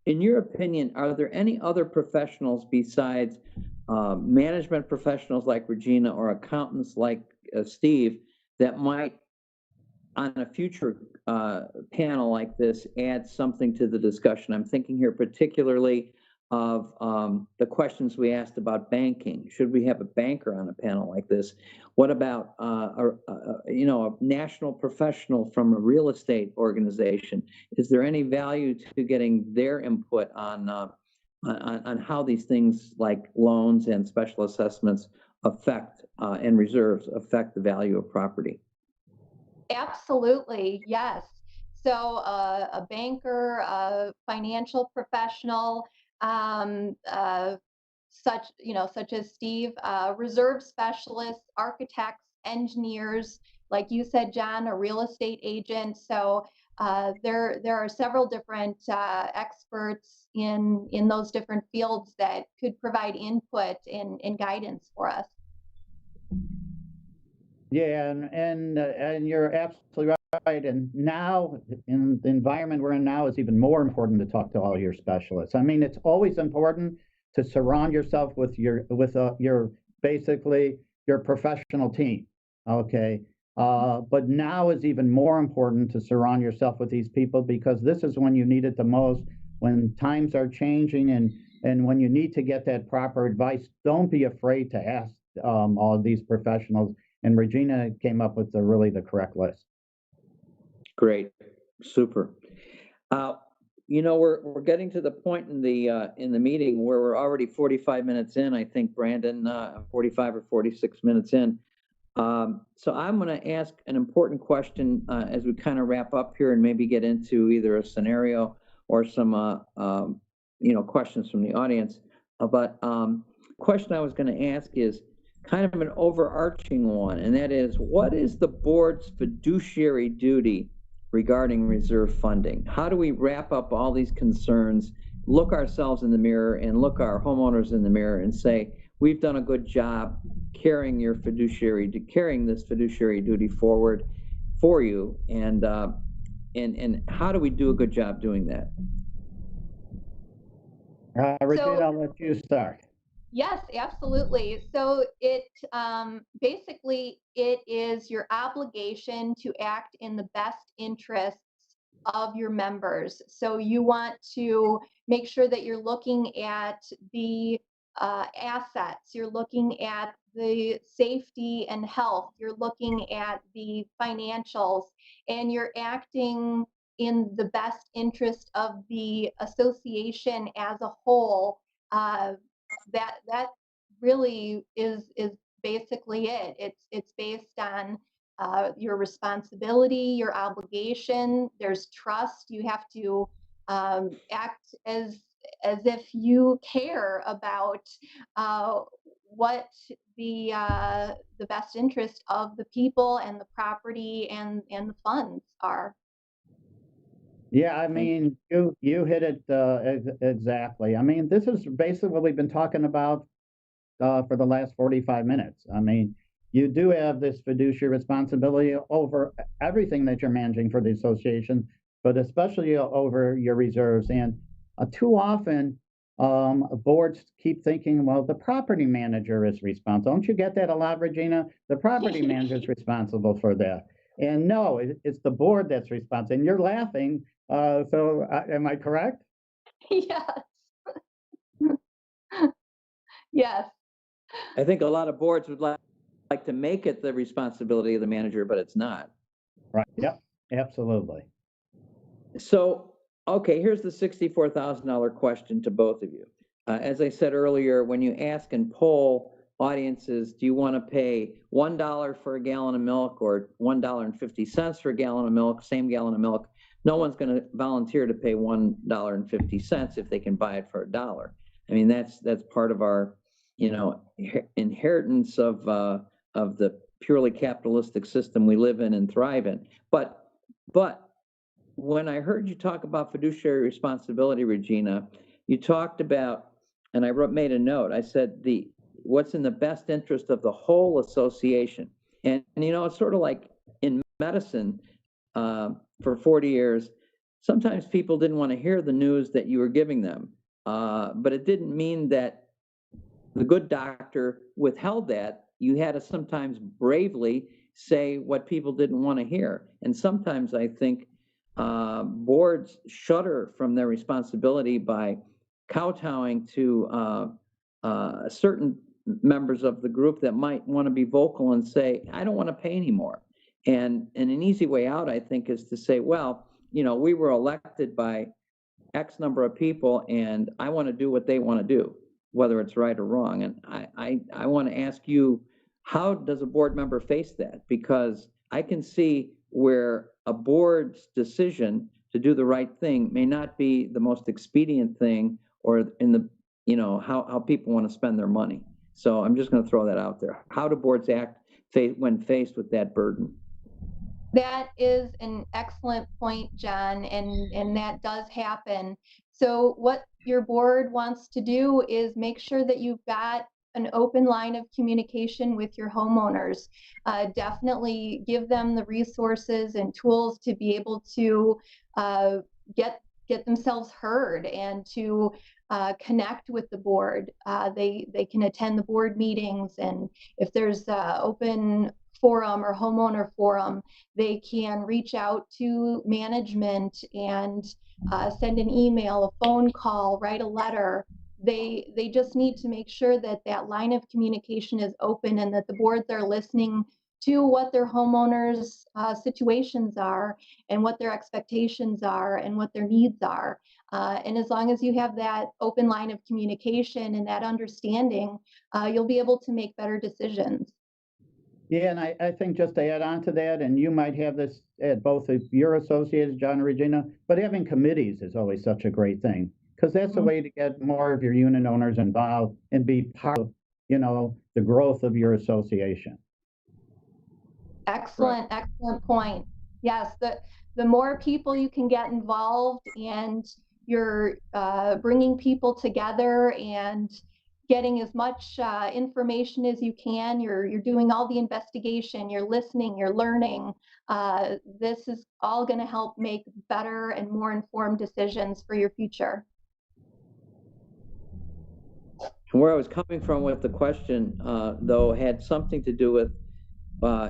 in your opinion, are there any other professionals besides management professionals like Regina or accountants like Steve that might, on a future panel like this, add something to the discussion? I'm thinking here particularly of the questions we asked about banking. Should we have a banker on a panel like this? What about a national professional from a real estate organization? Is there any value to getting their input on how these things like loans and special assessments affect and reserves affect the value of property? Absolutely, yes. So a banker, a financial professional, such as Steve, reserve specialists, architects, engineers, like you said, John, a real estate agent. So there are several different experts in those different fields that could provide input and guidance for us. Yeah, and you're absolutely right. And now, in the environment we're in now, it's even more important to talk to all your specialists. I mean, it's always important to surround yourself with your basically your professional team. Okay, but now is even more important to surround yourself with these people, because this is when you need it the most. When times are changing and when you need to get that proper advice, don't be afraid to ask all of these professionals. And Regina came up with the correct list. Great, super. we're getting to the point in the meeting where we're already 45 minutes in. I think, Brandon, 45 or 46 minutes in. So I'm going to ask an important question as we kind of wrap up here and maybe get into either a scenario or some questions from the audience. But question I was going to ask is kind of an overarching one, and that is, what is the board's fiduciary duty regarding reserve funding? How do we wrap up all these concerns, look ourselves in the mirror and look our homeowners in the mirror and say, we've done a good job carrying this fiduciary duty forward for you, and how do we do a good job doing that? Regina, I'll let you start. Yes, absolutely. So it basically, it is your obligation to act in the best interests of your members. So you want to make sure that you're looking at the assets, you're looking at the safety and health, you're looking at the financials, and you're acting in the best interest of the association as a whole. That really is basically it. It's based on your responsibility, your obligation. There's trust. You have to act as if you care about what the best interest of the people and the property and the funds are. Yeah, I mean, you hit it exactly. I mean, this is basically what we've been talking about for the last 45 minutes. I mean, you do have this fiduciary responsibility over everything that you're managing for the association, but especially over your reserves. And too often, boards keep thinking, well, the property manager is responsible. Don't you get that a lot, Regina? The property manager is responsible for that. And no, it's the board that's responsible. And you're laughing. So am I correct? Yes. Yes. I think a lot of boards would like to make it the responsibility of the manager, but it's not. Right. Yep. Absolutely. So, okay, here's the $64,000 question to both of you. As I said earlier, when you ask and poll audiences, do you want to pay $1 for a gallon of milk or $1.50 for a gallon of milk, same gallon of milk? No one's going to volunteer to pay $1.50 if they can buy it for $1. I mean, that's part of our, inheritance of the purely capitalistic system we live in and thrive in. But when I heard you talk about fiduciary responsibility, Regina, you talked about, and I made a note. I said what's in the best interest of the whole association, and it's sort of like in medicine. For 40 years, sometimes people didn't want to hear the news that you were giving them, but it didn't mean that the good doctor withheld that. You had to sometimes bravely say what people didn't want to hear, and sometimes I think boards shudder from their responsibility by kowtowing to certain members of the group that might want to be vocal and say, I don't want to pay anymore. And an easy way out, I think, is to say, well, we were elected by X number of people, and I want to do what they want to do, whether it's right or wrong. And I want to ask you, how does a board member face that? Because I can see where a board's decision to do the right thing may not be the most expedient thing, or in the, how people want to spend their money. So I'm just going to throw that out there. How do boards act when faced with that burden? That is an excellent point, John, and that does happen. So what your board wants to do is make sure that you've got an open line of communication with your homeowners. Definitely give them the resources and tools to be able to get themselves heard and to connect with the board. They can attend the board meetings, and if there's open forum or homeowner forum, they can reach out to management and send an email, a phone call, write a letter. They just need to make sure that that line of communication is open and that the boards are listening to what their homeowners' situations are and what their expectations are and what their needs are. And as long as you have that open line of communication and that understanding, you'll be able to make better decisions. Yeah, and I think just to add on to that, and you might have this at both of your associates, John and Regina, but having committees is always such a great thing, because that's a way to get more of your unit owners involved and be part of, the growth of your association. Excellent, right. Excellent point. Yes, the more people you can get involved, and you're bringing people together and getting as much information as you can. You're doing all the investigation, you're listening, you're learning. This is all going to help make better and more informed decisions for your future. Where I was coming from with the question, though, had something to do with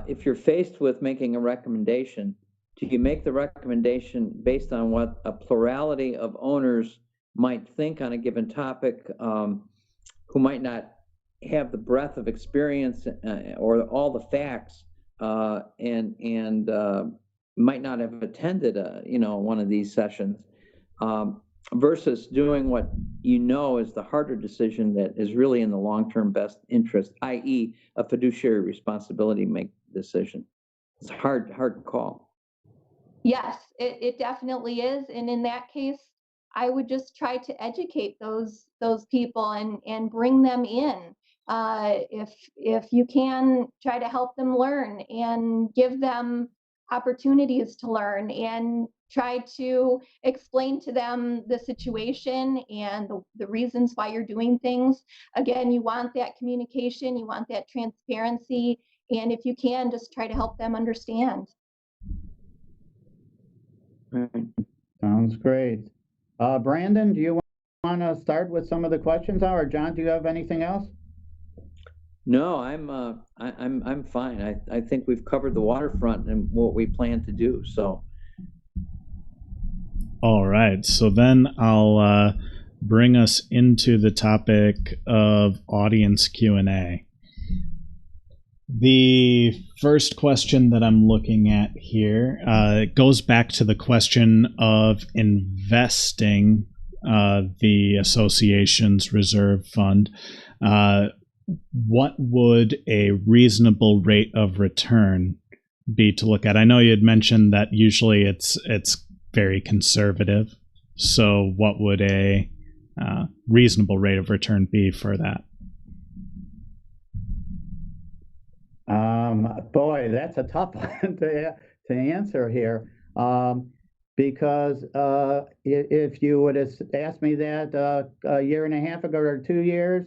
if you're faced with making a recommendation, do you make the recommendation based on what a plurality of owners might think on a given topic, who might not have the breadth of experience or all the facts, and might not have attended one of these sessions, versus doing what is the harder decision that is really in the long-term best interest, i.e. a fiduciary responsibility make decision. It's a hard call. Yes, it definitely is. And in that case, I would just try to educate those people and bring them in. If you can, try to help them learn and give them opportunities to learn, and try to explain to them the situation and the reasons why you're doing things. Again, you want that communication, you want that transparency, and if you can, just try to help them understand. Sounds great. Brandon, do you want to start with some of the questions now, or John, do you have anything else? No, I'm fine. I think we've covered the waterfront and what we plan to do. So. All right. So then I'll bring us into the topic of audience Q&A. The first question that I'm looking at here goes back to the question of investing the association's reserve fund. What would a reasonable rate of return be to look at? I know you had mentioned that usually it's very conservative. So what would a reasonable rate of return be for that? Boy, that's a tough one to answer here, because if you would have asked me that a year and a half ago or 2 years,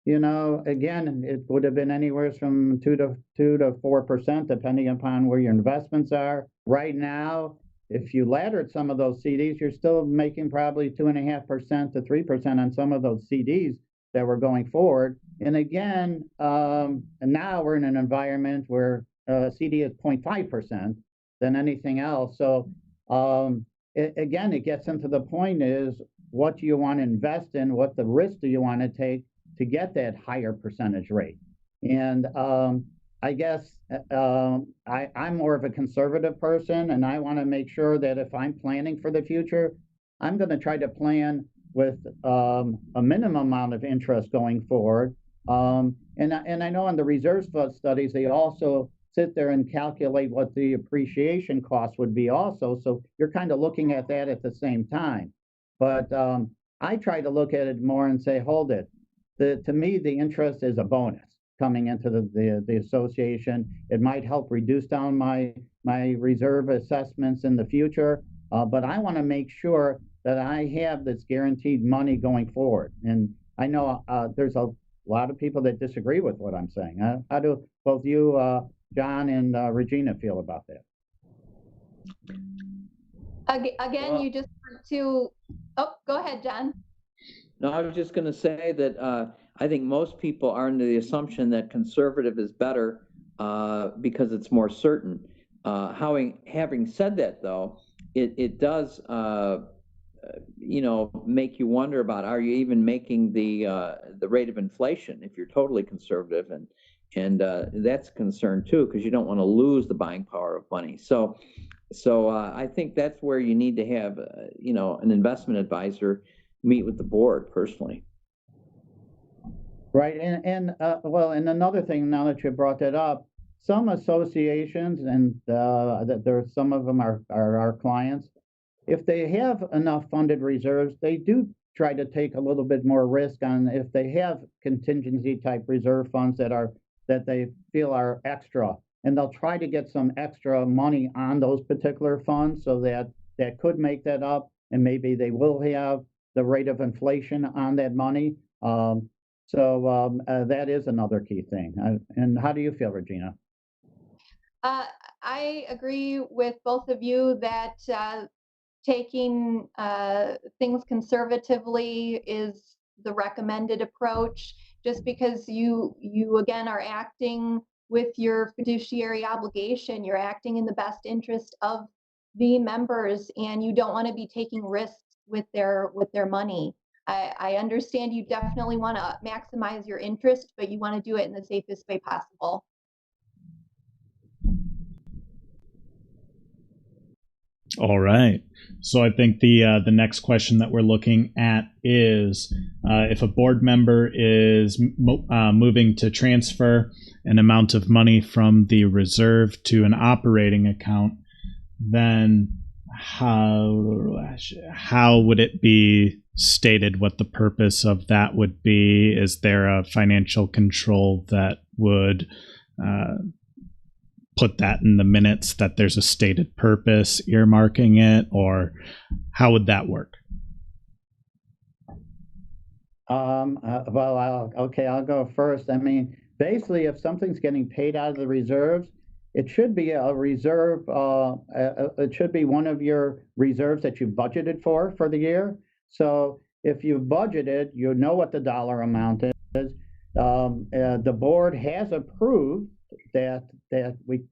again, it would have been anywhere from 2 to 4%, depending upon where your investments are. Right now, if you laddered some of those CDs, you're still making probably 2.5% to 3% on some of those CDs that were going forward. And again, now we're in an environment where CD is 0.5% than anything else. So again, it gets into the point is, what do you want to invest in? What the risk do you want to take to get that higher percentage rate? And I guess I'm more of a conservative person, and I want to make sure that if I'm planning for the future, I'm going to try to plan with a minimum amount of interest going forward. And I know in the reserve studies, they also sit there and calculate what the appreciation cost would be also. So you're kind of looking at that at the same time. But I try to look at it more and say, hold it. To me, the interest is a bonus coming into the association. It might help reduce down my reserve assessments in the future. But I want to make sure that I have this guaranteed money going forward. And I know there's a lot of people that disagree with what I'm saying. How do both you, John and Regina, feel about that? Again, you just want to, go ahead, John. No, I was just going to say that I think most people are under the assumption that conservative is better because it's more certain. Having said that, though, it does make you wonder about, are you even making the rate of inflation if you're totally conservative, and that's a concern too, because you don't want to lose the buying power of money. So So I think that's where you need to have, an investment advisor meet with the board personally. Right, and another thing, now that you brought that up, some associations, and that there some of them are our clients, if they have enough funded reserves, they do try to take a little bit more risk on if they have contingency type reserve funds that they feel are extra, and they'll try to get some extra money on those particular funds so that that could make that up, and maybe they will have the rate of inflation on that money. That is another key thing. And how do you feel, Regina? I agree with both of you that taking things conservatively is the recommended approach, just because you again are acting with your fiduciary obligation. You're acting in the best interest of the members, and you don't want to be taking risks with their money. I understand you definitely want to maximize your interest, but you want to do it in the safest way possible. All right. So I think the next question that we're looking at is if a board member is moving to transfer an amount of money from the reserve to an operating account, then how would it be stated what the purpose of that would be? Is there a financial control that would put that in the minutes that there's a stated purpose earmarking it, or how would that work? I'll go first. I mean, basically, if something's getting paid out of the reserves, it should be a reserve. It should be one of your reserves that you budgeted for the year. So if you've budgeted, you know what the dollar amount is. The board has approved that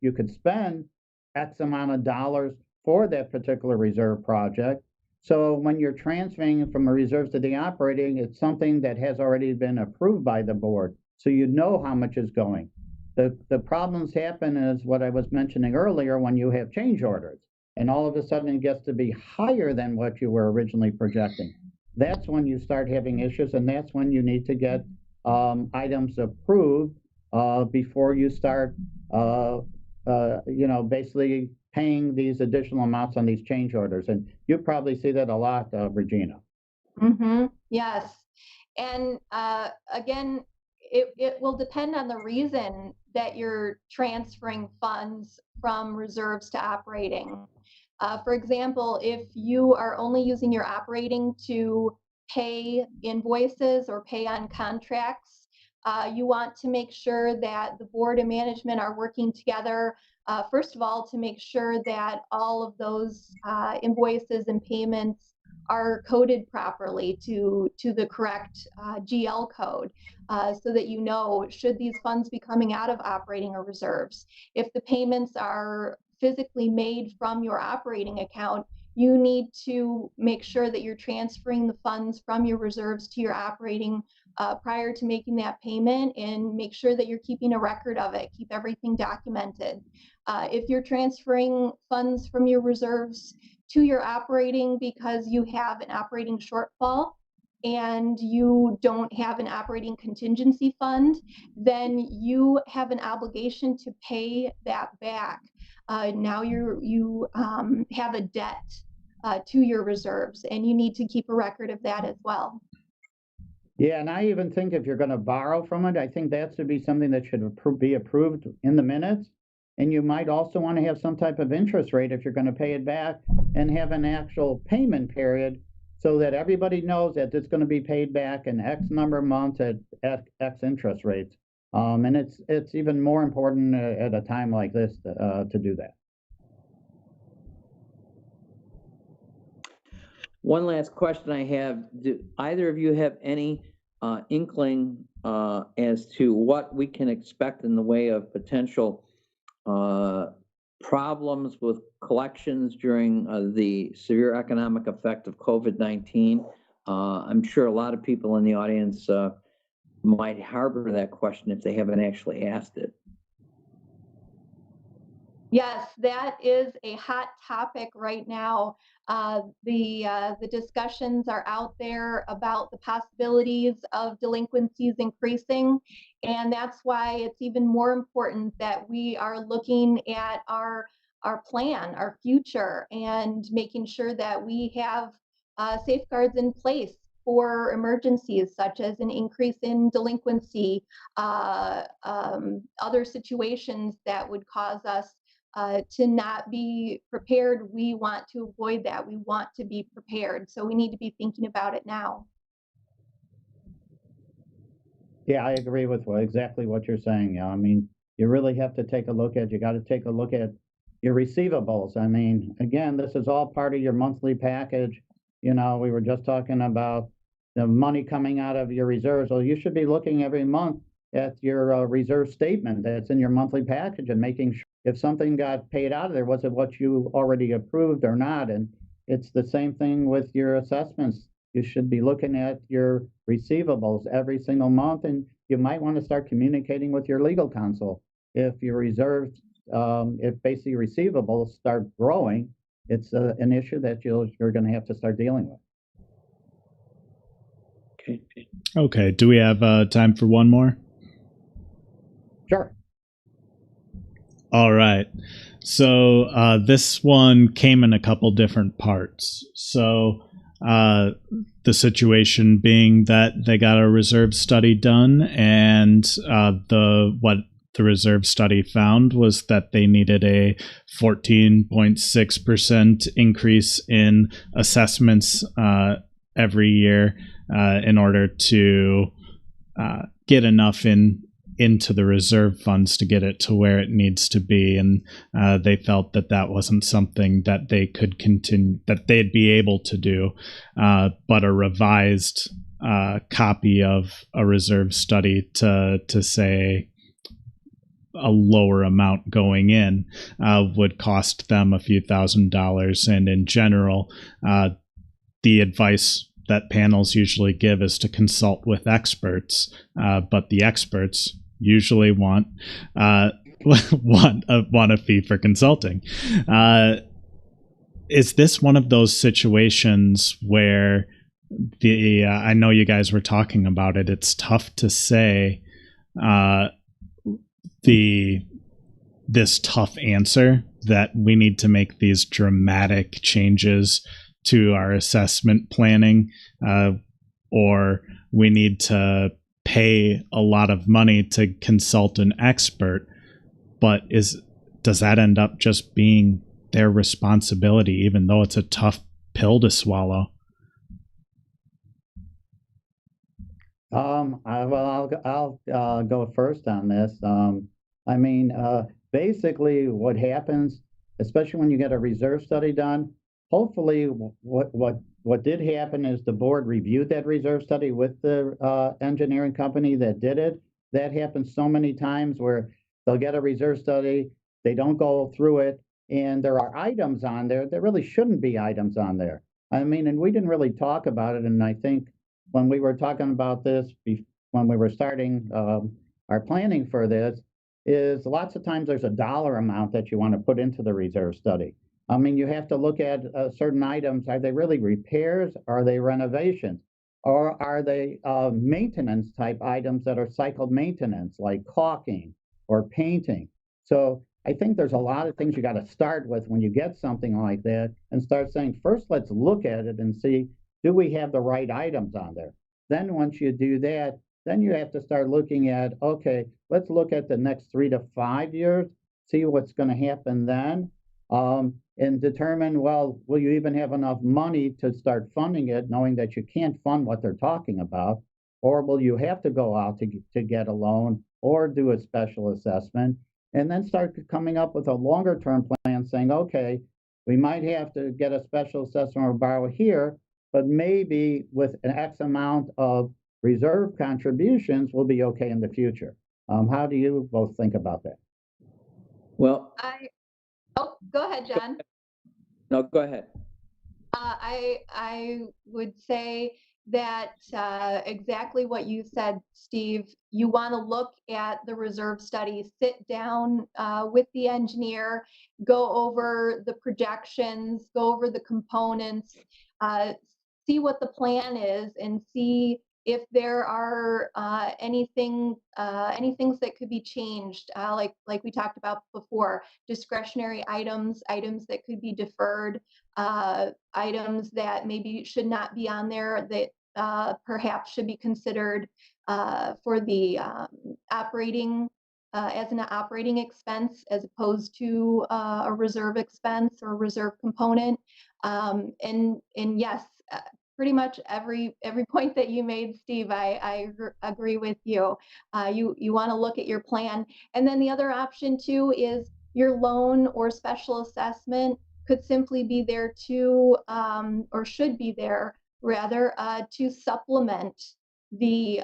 you could spend X amount of dollars for that particular reserve project. So when you're transferring from a reserve to the operating, it's something that has already been approved by the board. So you know how much is going. The problems happen is what I was mentioning earlier when you have change orders and all of a sudden it gets to be higher than what you were originally projecting. That's when you start having issues, and that's when you need to get items approved before you start, basically paying these additional amounts on these change orders. And you probably see that a lot, Regina. Mm-hmm. Yes. And again, it will depend on the reason that you're transferring funds from reserves to operating. For example, if you are only using your operating to pay invoices or pay on contracts, you want to make sure that the board and management are working together, first of all, to make sure that all of those invoices and payments are coded properly to the correct GL code, so that you know, should these funds be coming out of operating or reserves. If the payments are physically made from your operating account, you need to make sure that you're transferring the funds from your reserves to your operating prior to making that payment, and make sure that you're keeping a record of it. Keep everything documented. If you're transferring funds from your reserves to your operating because you have an operating shortfall and you don't have an operating contingency fund, then you have an obligation to pay that back. Now you have a debt to your reserves, and you need to keep a record of that as well. Yeah, and I even think if you're going to borrow from it, I think that should be something that should be approved in the minutes. And you might also want to have some type of interest rate if you're going to pay it back, and have an actual payment period so that everybody knows that it's going to be paid back in X number of months at X interest rates. And it's even more important at a time like this to do that. One last question I have: do either of you have any inkling as to what we can expect in the way of potential problems with collections during the severe economic effect of COVID-19? I'm sure a lot of people in the audience might harbor that question if they haven't actually asked it. Yes, that is a hot topic right now. The discussions are out there about the possibilities of delinquencies increasing, and that's why it's even more important that we are looking at our plan, our future, and making sure that we have safeguards in place for emergencies such as an increase in delinquency, other situations that would cause us to not be prepared. We want to avoid that. We want to be prepared. So we need to be thinking about it now. Yeah, I agree with exactly what you're saying. I mean, you really have to take a look at, you got to take a look at your receivables. I mean, again, this is all part of your monthly package. You know, we were just talking about the money coming out of your reserves. Well, you should be looking every month at your reserve statement that's in your monthly package and making sure if something got paid out of there, was it what you already approved or not? And it's the same thing with your assessments. You should be looking at your receivables every single month, and you might want to start communicating with your legal counsel. If your reserves, if basically receivables start growing, it's an issue that you're going to have to start dealing with. Okay. Okay. Do we have time for one more? Sure. All right. So this one came in a couple different parts. So the situation being that they got a reserve study done, and what the reserve study found was that they needed a 14.6% increase in assessments every year in order to get enough into the reserve funds to get it to where it needs to be. And they felt that that wasn't something that they could continue, that they'd be able to do. But a revised copy of a reserve study to say a lower amount going in would cost them a few $1,000s. And in general, the advice that panels usually give is to consult with experts, but the experts usually want a fee for consulting. Is this one of those situations where I know you guys were talking about it, it's tough to say this tough answer that we need to make these dramatic changes to our assessment planning, or we need to pay a lot of money to consult an expert, but does that end up just being their responsibility, even though it's a tough pill to swallow? I'll go first on this. I mean, basically what happens, especially when you get a reserve study done, hopefully what did happen is the board reviewed that reserve study with the engineering company that did it. That happens so many times where they'll get a reserve study, they don't go through it, and there are items on there that really shouldn't be items on there. I mean, and we didn't really talk about it, and I think when we were talking about this, when we were starting our planning for this, is lots of times there's a dollar amount that you want to put into the reserve study. I mean, you have to look at certain items. Are they really repairs? Are they renovations? Or are they maintenance type items that are cycled maintenance, like caulking or painting? So I think there's a lot of things you got to start with when you get something like that, and start saying, first, let's look at it and see, do we have the right items on there? Then once you do that, then you have to start looking at, okay, let's look at the next 3 to 5 years, see what's going to happen then, and determine, well, will you even have enough money to start funding it, knowing that you can't fund what they're talking about? Or will you have to go out to get a loan or do a special assessment, and then start coming up with a longer term plan saying, okay, we might have to get a special assessment or borrow here, but maybe with an X amount of reserve contributions, we'll be okay in the future. How do you both think about that? Well, go ahead, John. No, go ahead. I would say that exactly what you said, Steve. You want to look at the reserve study, sit down with the engineer, go over the projections, go over the components, see what the plan is, and see if there are any things that could be changed, like we talked about before, discretionary items, items that could be deferred, items that maybe should not be on there that perhaps should be considered for the operating as an operating expense as opposed to a reserve expense or reserve component. And yes, pretty much every point that you made, Steve, I agree with you. You want to look at your plan. And then the other option too is your loan or special assessment could simply be there to, or should be there rather, to supplement the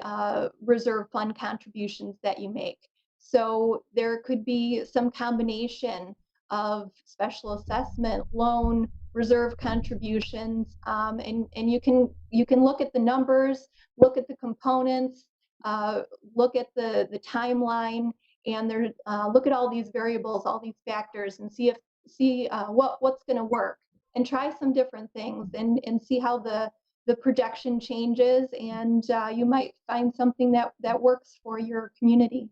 reserve fund contributions that you make. So there could be some combination of special assessment, loan, reserve contributions, and you can look at the numbers, look at the components, look at the timeline, and there look at all these variables, all these factors, and see what's going to work, and try some different things, and see how the projection changes, and you might find something that works for your community.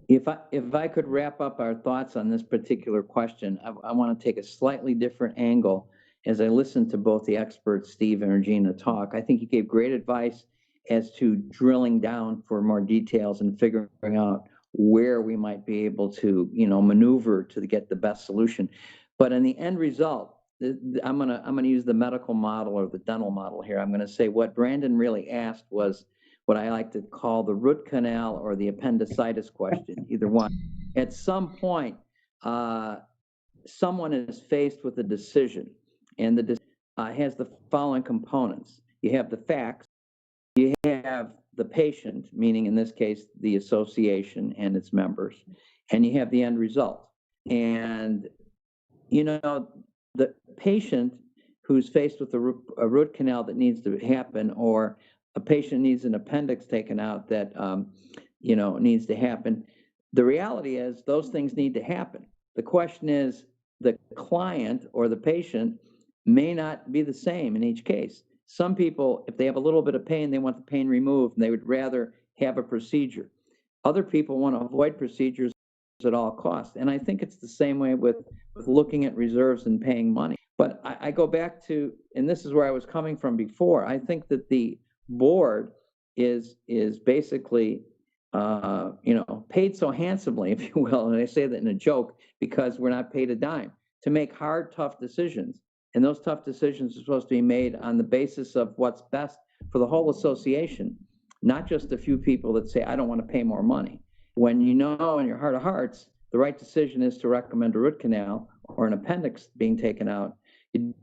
If I could wrap up our thoughts on this particular question, I want to take a slightly different angle. As I listened to both the experts, Steve and Regina, talk, I think you gave great advice as to drilling down for more details and figuring out where we might be able to, maneuver to get the best solution. But in the end result, I'm gonna use the medical model or the dental model here. I'm gonna say what Brandon really asked was what I like to call the root canal or the appendicitis question, either one. At some point, someone is faced with a decision, and the decision has the following components. You have the facts, you have the patient, meaning in this case, the association and its members, and you have the end result. And, the patient who's faced with a root canal that needs to happen, or a patient needs an appendix taken out that, needs to happen. The reality is those things need to happen. The question is the client or the patient may not be the same in each case. Some people, if they have a little bit of pain, they want the pain removed and they would rather have a procedure. Other people want to avoid procedures at all costs. And I think it's the same way with looking at reserves and paying money. But I go back to, and this is where I was coming from before, I think that the board is basically paid so handsomely, if you will, and I say that in a joke because we're not paid a dime, to make hard, tough decisions. And those tough decisions are supposed to be made on the basis of what's best for the whole association, not just a few people that say, I don't want to pay more money. When you know in your heart of hearts, the right decision is to recommend a root canal or an appendix being taken out, you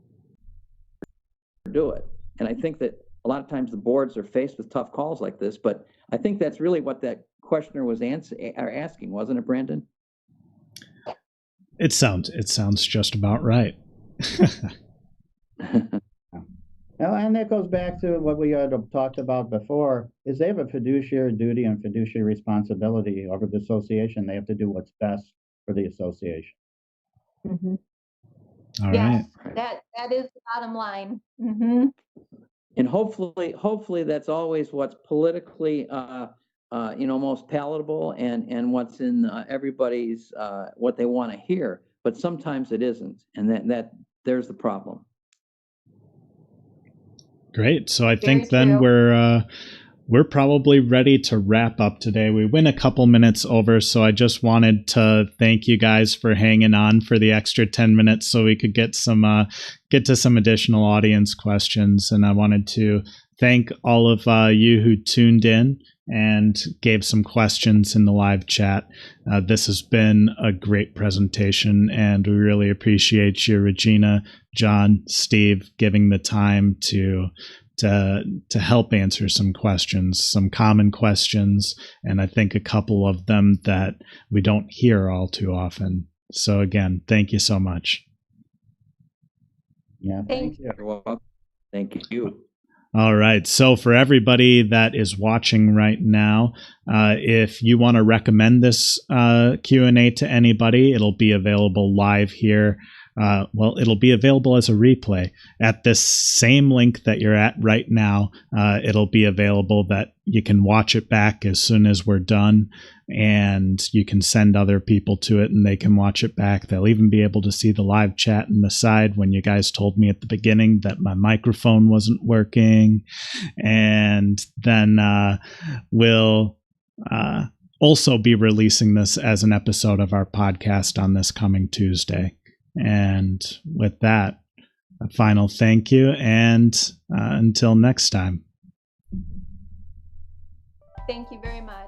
do it. And I think that a lot of times the boards are faced with tough calls like this, but I think that's really what that questioner was asking, wasn't it, Brandon? It sounds just about right. And that goes back to what we had talked about before, is they have a fiduciary duty and fiduciary responsibility over the association. They have to do what's best for the association. Mm-hmm. All yes, right. That is the bottom line. Mm-hmm. And hopefully that's always what's politically, most palatable and what's in everybody's, what they want to hear. But sometimes it isn't. And that there's the problem. Great. So I think then we're probably ready to wrap up today. We went a couple minutes over, so I just wanted to thank you guys for hanging on for the extra 10 minutes so we could get to some additional audience questions. And I wanted to thank all of you who tuned in and gave some questions in the live chat. This has been a great presentation, and we really appreciate you, Regina, John, Steve, giving the time to help answer some questions, some common questions, and I think a couple of them that we don't hear all too often. So again, thank you so much. Yeah, thank you. You're welcome. Thank you. All right. So for everybody that is watching right now, if you want to recommend this Q&A to anybody, it'll be available live here. Well, it'll be available as a replay at this same link that you're at right now. It'll be available that you can watch it back as soon as we're done, and you can send other people to it and they can watch it back. They'll even be able to see the live chat in the side when you guys told me at the beginning that my microphone wasn't working. And then we'll also be releasing this as an episode of our podcast on this coming Tuesday. And with that, a final thank you, and until next time. Thank you very much.